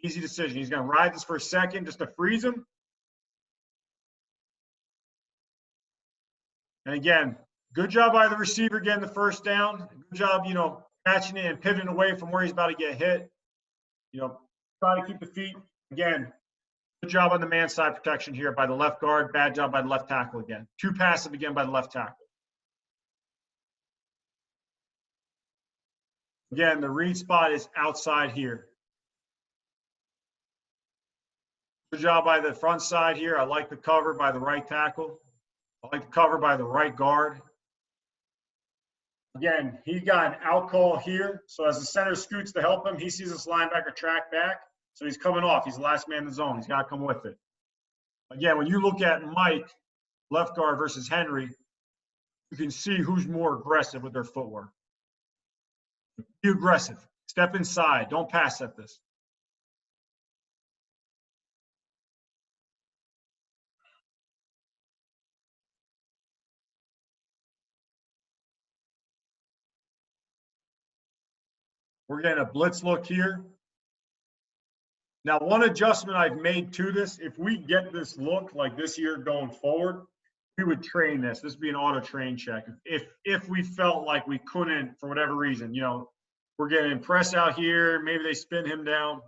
Easy decision. He's going to ride this for a second just to freeze him. And again, good job by the receiver getting the first down. Good job, catching it and pivoting away from where he's about to get hit. Try to keep the feet. Again, good job on the man side protection here by the left guard. Bad job by the left tackle again. Too passive again by the left tackle. Again, the read spot is outside here. Good job by the front side here. I like the cover by the right tackle. I like the cover by the right guard. Again, he got an out call here. So as the center scoots to help him, he sees this linebacker track back. So he's coming off. He's the last man in the zone. He's got to come with it. Again, when you look at Mike, left guard versus Henry, you can see who's more aggressive with their footwork. Be aggressive. Step inside. Don't pass at this. We're getting a blitz look here. Now, one adjustment I've made to this, if we get this look like this year going forward, we would train this. This would be an auto train check. If we felt like we couldn't, for whatever reason, we're getting press out here, maybe they spin him down.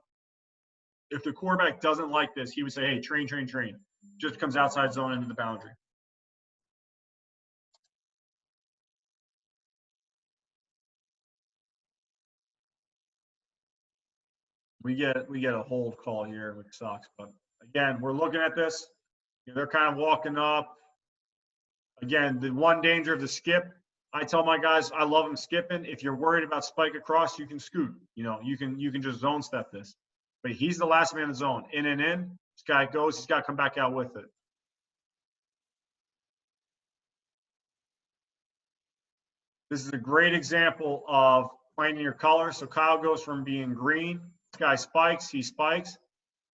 If the quarterback doesn't like this, he would say, hey, train, train, train. Just comes outside zone into the boundary. We get a hold call here, which sucks. But again, we're looking at this. They're kind of walking up. Again, the one danger of the skip, I tell my guys, I love them skipping. If you're worried about spike across, you can scoot. You can just zone step this. But he's the last man in the zone. In and in. This guy goes, he's got to come back out with it. This is a great example of playing in your color. So Kyle goes from being green. This guy spikes, he spikes.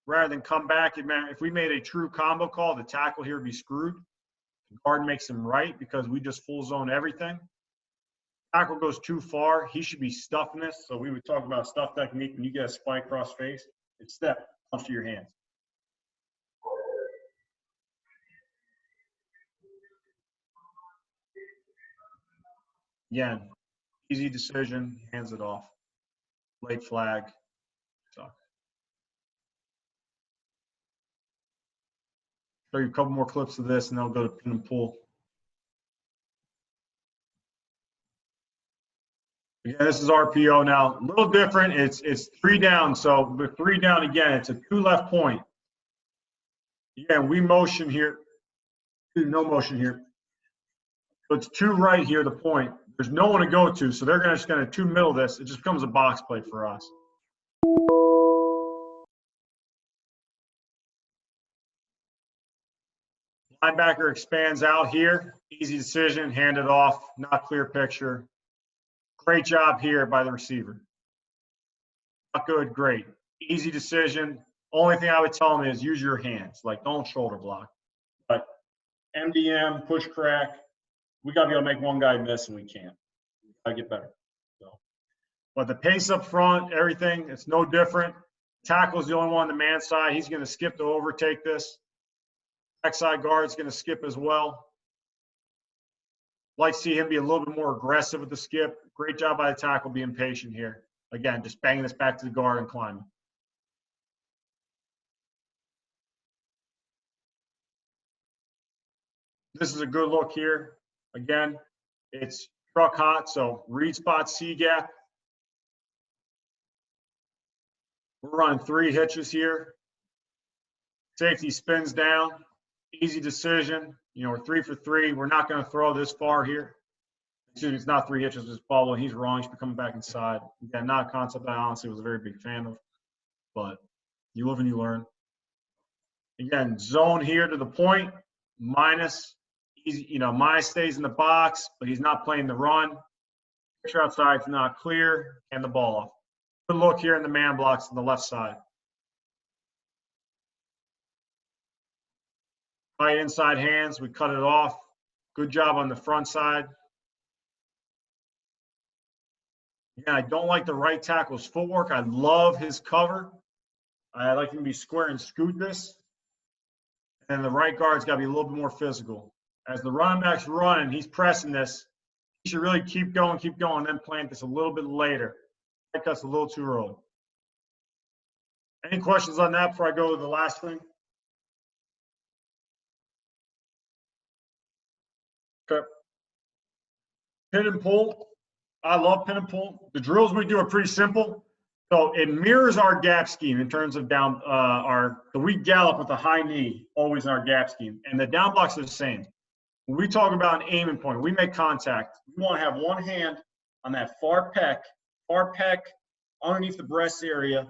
Rather than come back, if we made a true combo call, the tackle here would be screwed. The guard makes him right because we just full zone everything. Tackle goes too far. He should be stuffing this. So we would talk about stuff technique when you get a spike cross face. It's step, comes to your hands. Again, easy decision, hands it off. Late flag. Suck. Show you a couple more clips of this and then I'll go to pin and pull. Again, this is RPO now. A little different. It's 3 down. So with 3 down again, it's a 2 left point. Again, we motion here. No motion here. So it's 2 right here, the point. There's no one to go to, so they're just going to 2 middle this. It just becomes a box play for us. Linebacker expands out here. Easy decision, hand it off, not clear picture. Great job here by the receiver. Not good, great. Easy decision. Only thing I would tell them is use your hands. Like, don't shoulder block. But MDM, push crack, we got to be able to make one guy miss, and we can't. We got to get better. So, but the pace up front, everything, it's no different. Tackle's the only one on the man side. He's going to skip to overtake this. Backside guard's going to skip as well. Like to see him be a little bit more aggressive with the skip. Great job by the tackle being patient here. Again, just banging this back to the guard and climbing. This is a good look here. Again, it's truck hot, so read spot, C gap. We're running 3 hitches here. Safety spins down. Easy decision. We're 3 for 3. We're not going to throw this far here. Excuse me, it's not 3 hitches, it's ball. He's wrong. He's coming back inside. Again, not a concept I honestly was a very big fan of, but you live and you learn. Again, zone here to the point, minus. Minus stays in the box, but he's not playing the run. Picture outside is not clear, and the ball off. Good look here in the man blocks on the left side. Right inside hands, we cut it off. Good job on the front side. Yeah, I don't like the right tackle's footwork. I love his cover. I like him to be square and scoot this. And the right guard's got to be a little bit more physical. As the running back's running, he's pressing this. He should really keep going, then plant this a little bit later. I think that's a little too early. Any questions on that before I go to the last thing? Okay. Pin and pull. I love pin and pull. The drills we do are pretty simple. So it mirrors our gap scheme in terms of down the weak gallop with the high knee, always in our gap scheme. And the down blocks are the same. When we talk about an aiming point, we make contact. We want to have one hand on that far pec underneath the breast area.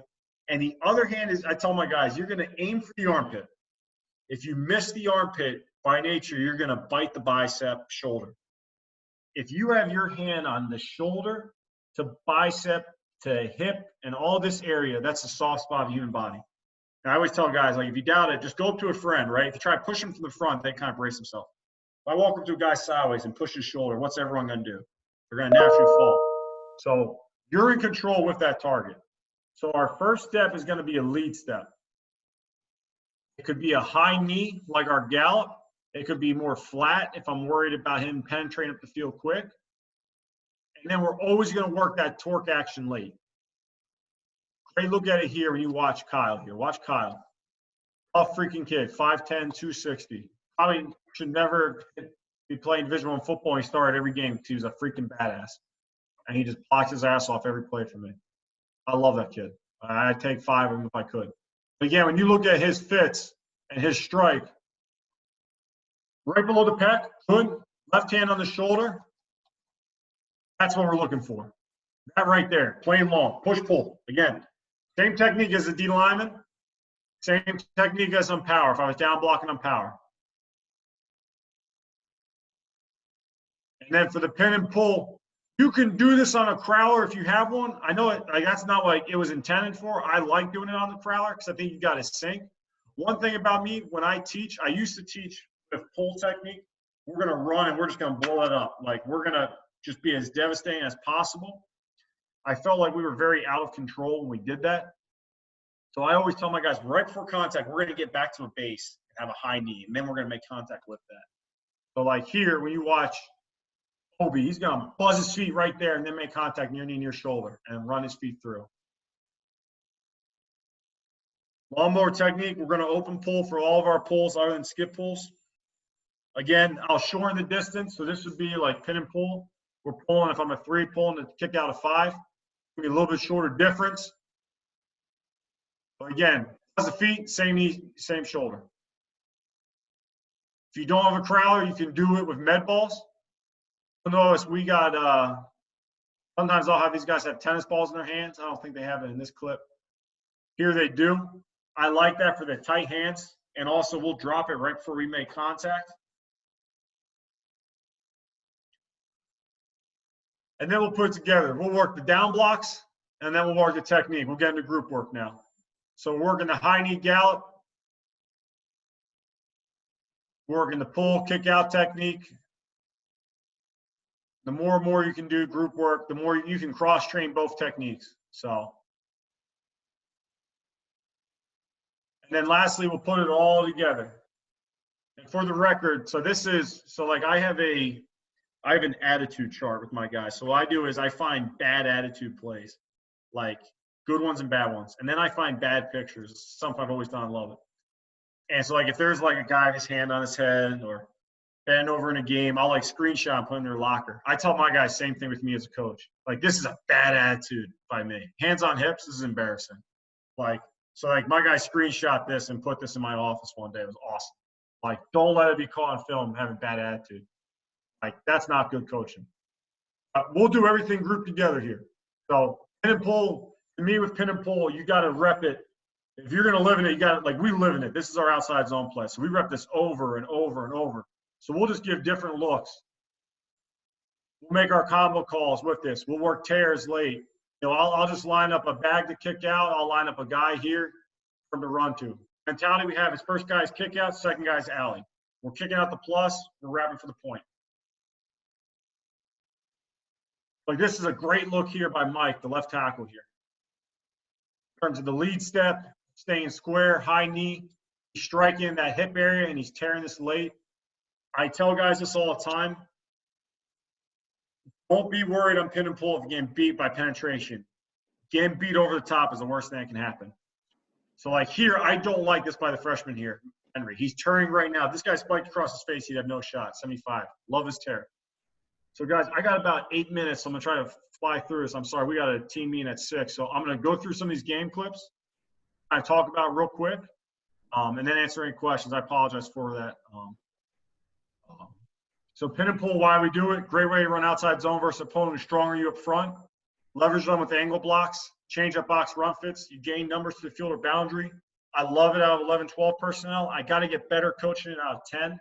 And the other hand is, I tell my guys, you're going to aim for the armpit. If you miss the armpit, by nature, you're going to bite the bicep, shoulder. If you have your hand on the shoulder to bicep to hip and all this area, that's the soft spot of the human body. And I always tell guys, like, if you doubt it, just go up to a friend, right? If you try to push him from the front, they kind of brace themselves. If I walk up to a guy sideways and push his shoulder, what's everyone going to do? They're going to naturally fall. So you're in control with that target. So our first step is going to be a lead step. It could be a high knee, like our gallop. It could be more flat if I'm worried about him penetrating up the field quick. And then we're always going to work that torque action late. Great look at it here when you watch Kyle here. Watch Kyle. Tough freaking kid, 5'10", 260. Probably should never be playing Division I football. And he started every game because he was a freaking badass. And he just blocks his ass off every play for me. I love that kid. I'd take 5 of them if I could. But again, when you look at his fits and his strike, right below the pec, good. Left hand on the shoulder. That's what we're looking for. That right there, plain long, push pull. Again, same technique as the D lineman, same technique as on power. If I was down blocking on power. And then for the pin and pull, you can do this on a crawler if you have one. I know it, like, that's not like it was intended for. I like doing it on the crawler because I think you got to sync. One thing about me, when I teach, I used to teach with pull technique. We're going to run and we're just going to blow it up. Like, we're going to just be as devastating as possible. I felt like we were very out of control when we did that. So I always tell my guys, right before contact, we're going to get back to a base and have a high knee, and then we're going to make contact with that. So like here, when you watch Obi, he's going to buzz his feet right there and then make contact near knee, near shoulder, and run his feet through. Lawnmower technique, we're going to open pull for all of our pulls other than skip pulls. Again, I'll shorten the distance. So this would be like pin and pull. We're pulling, if I'm a 3, pulling to kick out a 5. Maybe a little bit shorter difference. But again, buzz the feet, same knee, same shoulder. If you don't have a crawler, you can do it with med balls. You'll notice we got, sometimes I'll have these guys have tennis balls in their hands. I don't think they have it in this clip. Here they do. I like that for the tight hands. And also we'll drop it right before we make contact. And then we'll put it together. We'll work the down blocks, and then we'll work the technique. We'll get into group work now. So we're working the high knee gallop. We're working the pull, kick out technique. The more and more you can do group work, the more you can cross-train both techniques. So. And then lastly, we'll put it all together. And for the record, so this is, so like I have an attitude chart with my guys. So what I do is I find bad attitude plays, like good ones and bad ones. And then I find bad pictures. It's something I've always done. I love it. And so like if there's like a guy with his hand on his head or bend over in a game, I'll like screenshot and put in their locker. I tell my guys same thing with me as a coach. Like, this is a bad attitude by me. Hands on hips, this is embarrassing. Like, so like my guy screenshot this and put this in my office one day. It was awesome. Like, don't let it be caught on film having bad attitude. Like, that's not good coaching. We'll do everything grouped together here. So pin and pull, to me with pin and pull, you got to rep it. If you're going to live in it, you got to, like, we live in it. This is our outside zone play. So we rep this over and over and over. So we'll just give different looks. We'll make our combo calls with this. We'll work tears late. You know, I'll just line up a bag to kick out. I'll line up a guy here from the run to. Mentality we have is first guy's kick out, second guy's alley. We're kicking out the plus, we're wrapping for the point. Like, this is a great look here by Mike, the left tackle here. In terms of the lead step, staying square, high knee, he's striking that hip area and he's tearing this late. I tell guys this all the time. Don't be worried on pin and pull if you're getting beat by penetration. Getting beat over the top is the worst thing that can happen. So, like here, I don't like this by the freshman here, Henry. He's turning right now. This guy spiked across his face. He'd have no shot, 75. Love his tear. So, guys, I got about 8 minutes. So I'm going to try to fly through this. I'm sorry. We got a team meeting at 6. So I'm going to go through some of these game clips I talk about real quick and then answer any questions. I apologize for that. So pin and pull, why we do it. Great way to run outside zone versus opponent who's stronger than you up front. Leverage them with angle blocks. Change up box run fits. You gain numbers to the field or boundary. I love it out of 11, 12 personnel. I got to get better coaching it out of 10.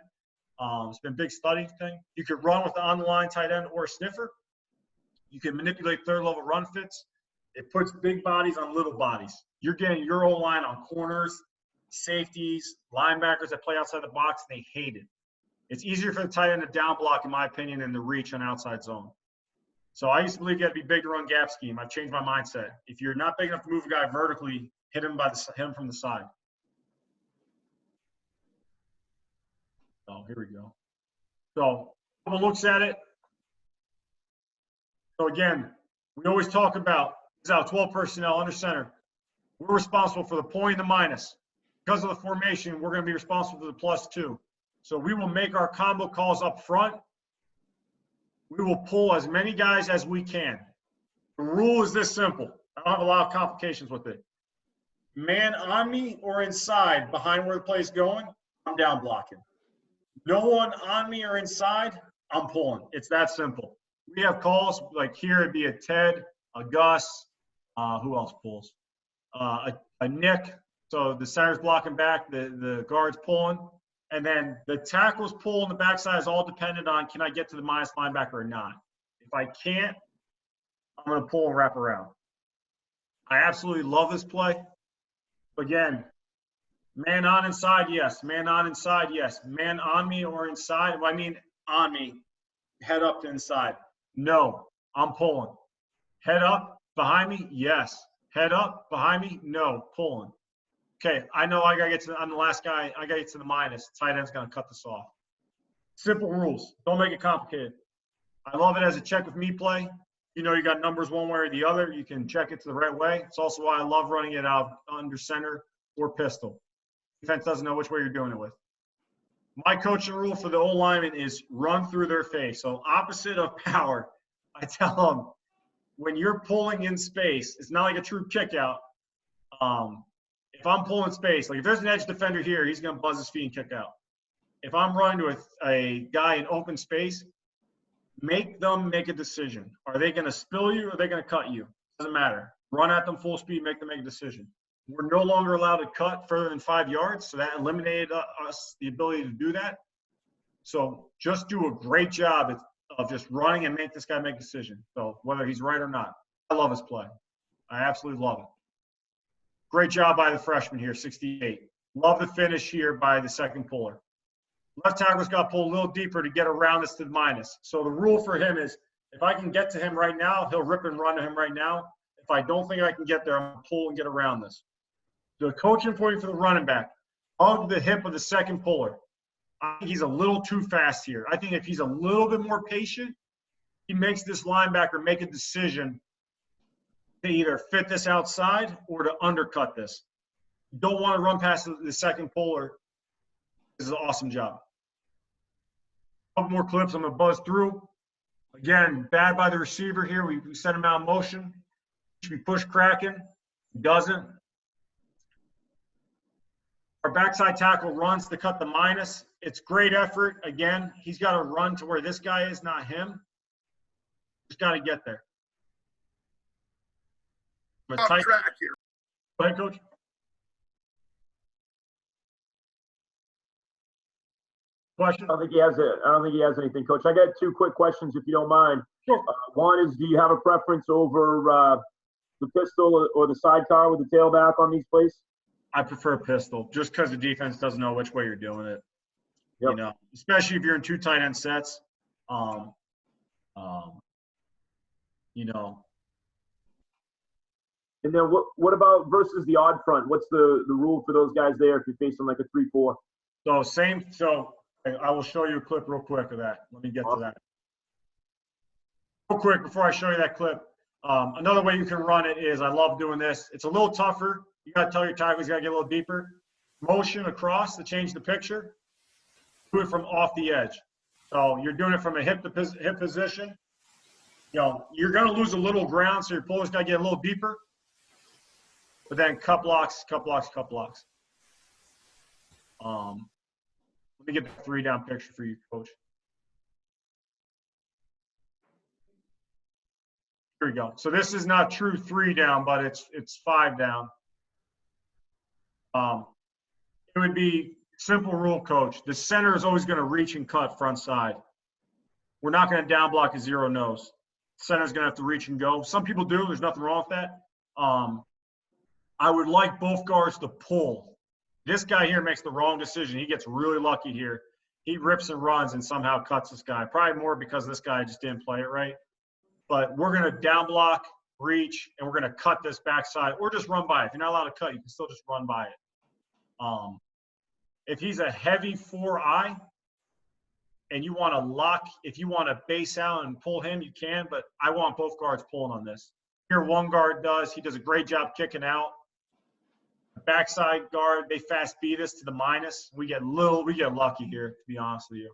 It's been a big study thing. You could run with the on-the-line tight end or a sniffer. You can manipulate third-level run fits. It puts big bodies on little bodies. You're getting your O-line on corners, safeties, linebackers that play outside the box. They hate it. It's easier for the tight end to down block, in my opinion, than to reach on outside zone. So I used to believe you got to be big to run gap scheme. I've changed my mindset. If you're not big enough to move a guy vertically, hit him from the side. Oh, here we go. So couple looks at it. So again, we always talk about this out 12 personnel under center. We're responsible for the point and the minus. Because of the formation, we're going to be responsible for the +2. So we will make our combo calls up front. We will pull as many guys as we can. The rule is this simple. I don't have a lot of complications with it. Man on me or inside behind where the play is going, I'm down blocking. No one on me or inside, I'm pulling. It's that simple. We have calls like here it'd be a Ted, a Gus, who else pulls? A Nick. So the center's blocking back, the guard's pulling. And then the tackles pull on the backside is all dependent on can I get to the minus linebacker or not. If I can't, I'm going to pull and wrap around. I absolutely love this play. Again, man on inside, yes. Man on inside, yes. Man on me or inside. What I mean on me, head up to inside. No, I'm pulling. Head up behind me, yes. Head up behind me, no, pulling. Okay, I know I got to get to – I'm the last guy. I got to get to the minus. Tight end's going to cut this off. Simple rules. Don't make it complicated. I love it as a check with me play. You know you got numbers one way or the other. You can check it to the right way. It's also why I love running it out under center or pistol. Defense doesn't know which way you're doing it with. My coaching rule for the old lineman is run through their face. So opposite of power, I tell them when you're pulling in space, it's not like a true kick out. If I'm pulling space, like if there's an edge defender here, he's going to buzz his feet and kick out. If I'm running to a guy in open space, make them make a decision. Are they going to spill you or are they going to cut you? Doesn't matter. Run at them full speed, make them make a decision. We're no longer allowed to cut further than 5 yards, so that eliminated us the ability to do that. So just do a great job of just running and make this guy make a decision. So whether he's right or not, I love his play. I absolutely love it. Great job by the freshman here, 68. Love the finish here by the second puller. Left tackle's got to pull a little deeper to get around us to the minus. So the rule for him is if I can get to him right now, he'll rip and run to him right now. If I don't think I can get there, I'm going to pull and get around this. The coaching point for the running back, hug the hip of the second puller. I think he's a little too fast here. I think if he's a little bit more patient, he makes this linebacker make a decision to either fit this outside or to undercut this. You don't want to run past the second puller. This is an awesome job. A couple more clips. I'm going to buzz through. Again, bad by the receiver here. We sent him out of motion. Should be push cracking. Doesn't. Our backside tackle runs to cut the minus. It's great effort. Again, he's got to run to where this guy is, not him. He's got to get there. Off track here. Go ahead, Coach. Question? I don't think he has anything, Coach. I got 2 quick questions, if you don't mind. Sure. One is, do you have a preference over the pistol or the sidecar with the tailback on these plays? I prefer pistol, just because the defense doesn't know which way you're doing it. Yep. You know, especially if you're in 2 tight end sets. You know. And then what about versus the odd front? What's the rule for those guys there if you're facing like a 3-4? So same. So I will show you a clip real quick of that. Let me get to that. Real quick, before I show you that clip, another way you can run it is, I love doing this. It's a little tougher. You got to tell your tackle he's got to get a little deeper. Motion across to change the picture. Do it from off the edge. So you're doing it from a hip position. You know, you're going to lose a little ground, so your puller's got to get a little deeper. But then cut blocks, cut blocks, cut blocks. Let me get the 3-down picture for you, Coach. Here we go. So this is not true 3-down, but it's 5-down. It would be simple rule, Coach. The center is always going to reach and cut front side. We're not going to down block a 0 nose. Center's going to have to reach and go. Some people do. There's nothing wrong with that. I would like both guards to pull. This guy here makes the wrong decision. He gets really lucky here. He rips and runs and somehow cuts this guy. Probably more because this guy just didn't play it right. But we're going to down block, reach, and we're going to cut this backside or just run by it. If you're not allowed to cut, you can still just run by it. If he's a heavy 4-eye and you want to lock, if you want to base out and pull him, you can, but I want both guards pulling on this. Here one guard does. He does a great job kicking out. The backside guard, they fast beat us to the minus. We get lucky here, to be honest with you.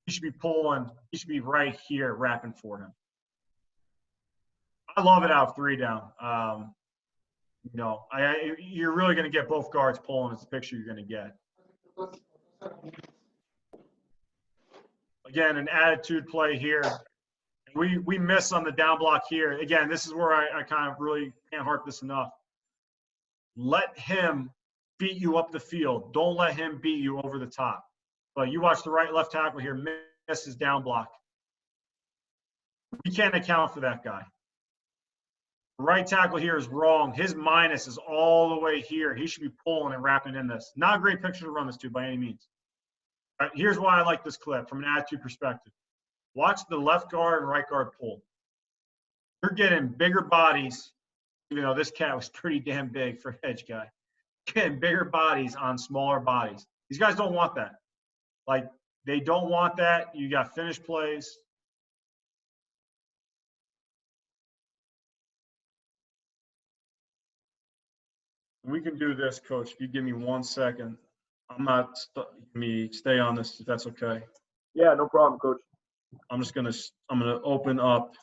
He should be pulling. He should be right here wrapping for him. I love it out 3-down. You know, you're really going to get both guards pulling. It's the picture you're going to get. Again, an attitude play here. We miss on the down block here. Again, this is where I kind of really can't harp this enough. Let him beat you up the field. Don't let him beat you over the top. But you watch the right left tackle here, miss his down block. We can't account for that guy. Right tackle here is wrong. His minus is all the way here. He should be pulling and wrapping in this. Not a great picture to run this to by any means. All right, here's why I like this clip from an attitude perspective. Watch the left guard and right guard pull. You're getting bigger bodies, even though this cat was pretty damn big for an edge guy. Getting bigger bodies on smaller bodies. These guys don't want that. Like, they don't want that. You got finished plays. We can do this, Coach. If you give me 1 second, I'm not stay on this if that's okay. Yeah, no problem, Coach. I'm gonna open up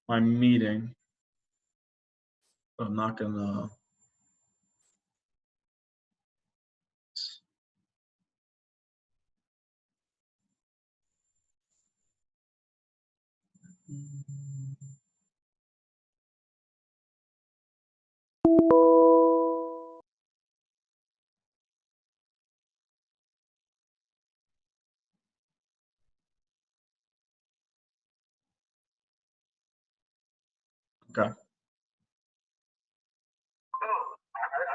my meeting. I'm not gonna. Okay. I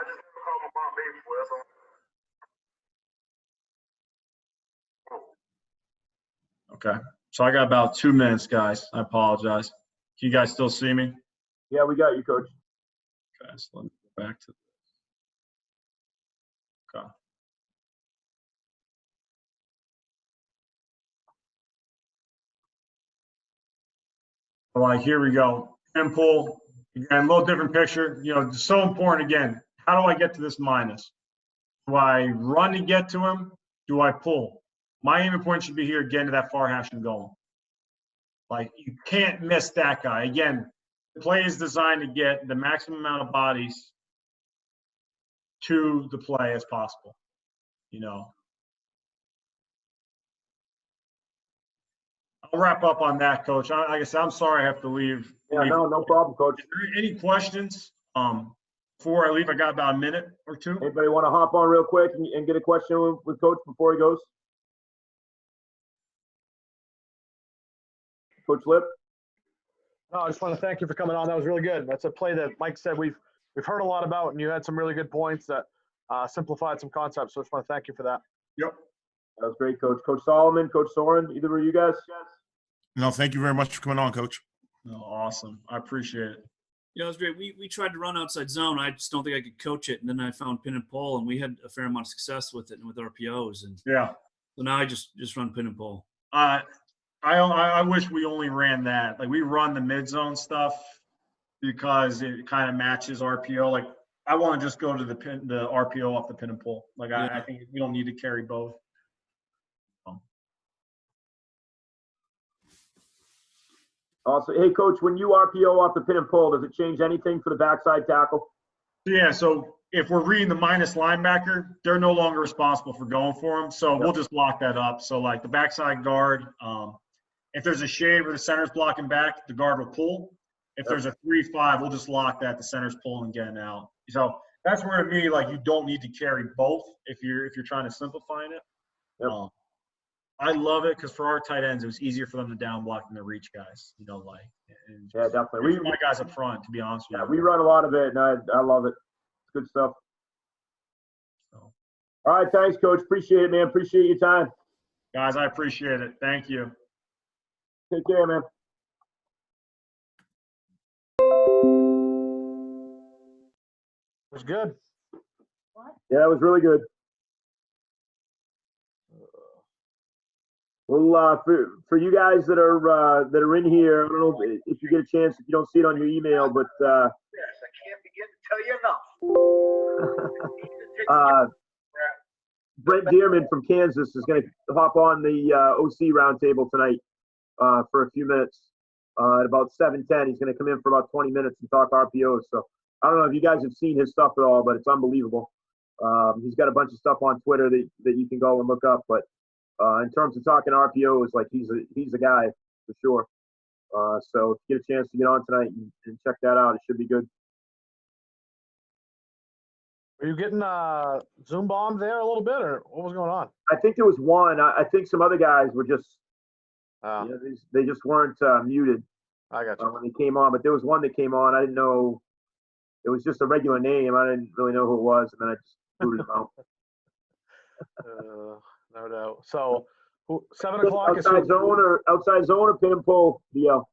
just called my mom baby for it. Okay. So I got about 2 minutes, guys. I apologize. Can you guys still see me? Yeah, we got you, Coach. Okay. So let me go back to this. Okay. All right, here we go. Pin+Pull. Again, a little different picture. You know, it's so important. Again, how do I get to this minus? Do I run to get to him? Do I pull? My aiming point should be here, getting to that far hash and going. Like, you can't miss that guy. Again, the play is designed to get the maximum amount of bodies to the play as possible. You know. I'll wrap up on that, Coach. Like I said, I'm sorry I have to leave. Yeah, no problem, Coach. Is there any questions? Before I leave, I got about a minute or two. Anybody want to hop on real quick and get a question with Coach before he goes? Coach Lip? No, I just want to thank you for coming on. That was really good. That's a play that Mike said we've heard a lot about, and you had some really good points that simplified some concepts. So I just want to thank you for that. Yep. That was great, Coach. Coach Solomon, Coach Soren, either of you guys? No, thank you very much for coming on, Coach. No, awesome. I appreciate it. Yeah, it was great. We tried to run outside zone. I just don't think I could coach it. And then I found pin and pull, and we had a fair amount of success with it and with RPOs. And Yeah. so now I just run pin and pull. I wish we only ran that. Like we run the mid zone stuff because it kind of matches RPO. Like I want to just go to the RPO off the pin and pull. Like I Yeah. think we don't need to carry both. Also, hey, coach, when you RPO off the pin and pull, does it change anything for the backside tackle? Yeah, so if we're reading the minus linebacker, they're no longer responsible for going for them. So we'll just lock that up. So like the backside guard, if there's a shade where the center's blocking back, the guard will pull. If there's a 3-5, we'll just lock that. The center's pulling and getting out. So that's where to me, like you don't need to carry both if you're trying to simplify it. Yep. I love it because for our tight ends, it was easier for them to down block than to reach guys. You know, like and Yeah, definitely. my guys up front, to be honest with Yeah, you. we run a lot of it, and I love it. It's good stuff. So, All right, thanks, coach. Appreciate it, man. Appreciate your time. guys, I appreciate it. Thank you. Take care, man. It was good. Yeah, it was really good. Well, for you guys that are in here, I don't know if you get a chance, if you don't see it on your email, but Yes, I can't begin to tell you enough. Brent Dearman from Kansas is going to hop on the OC roundtable tonight for a few minutes. At about 7:10, he's going to come in for about 20 minutes and talk RPOs. So I don't know if you guys have seen his stuff at all, but it's unbelievable. He's got a bunch of stuff on Twitter that you can go and look up. But in terms of talking RPOs, like he's a guy for sure. So if you get a chance to get on tonight and check that out, it should be good. Were you getting Zoom bombed there a little bit, or what was going on? I think there was one. I think some other guys were just, they just weren't muted I got you. when they came on. But there was one that came on. I didn't know. It was just a regular name. I didn't really know who it was, and then I just booted him out. No doubt. So 7 o'clock is outside zone or pin and pull, DL?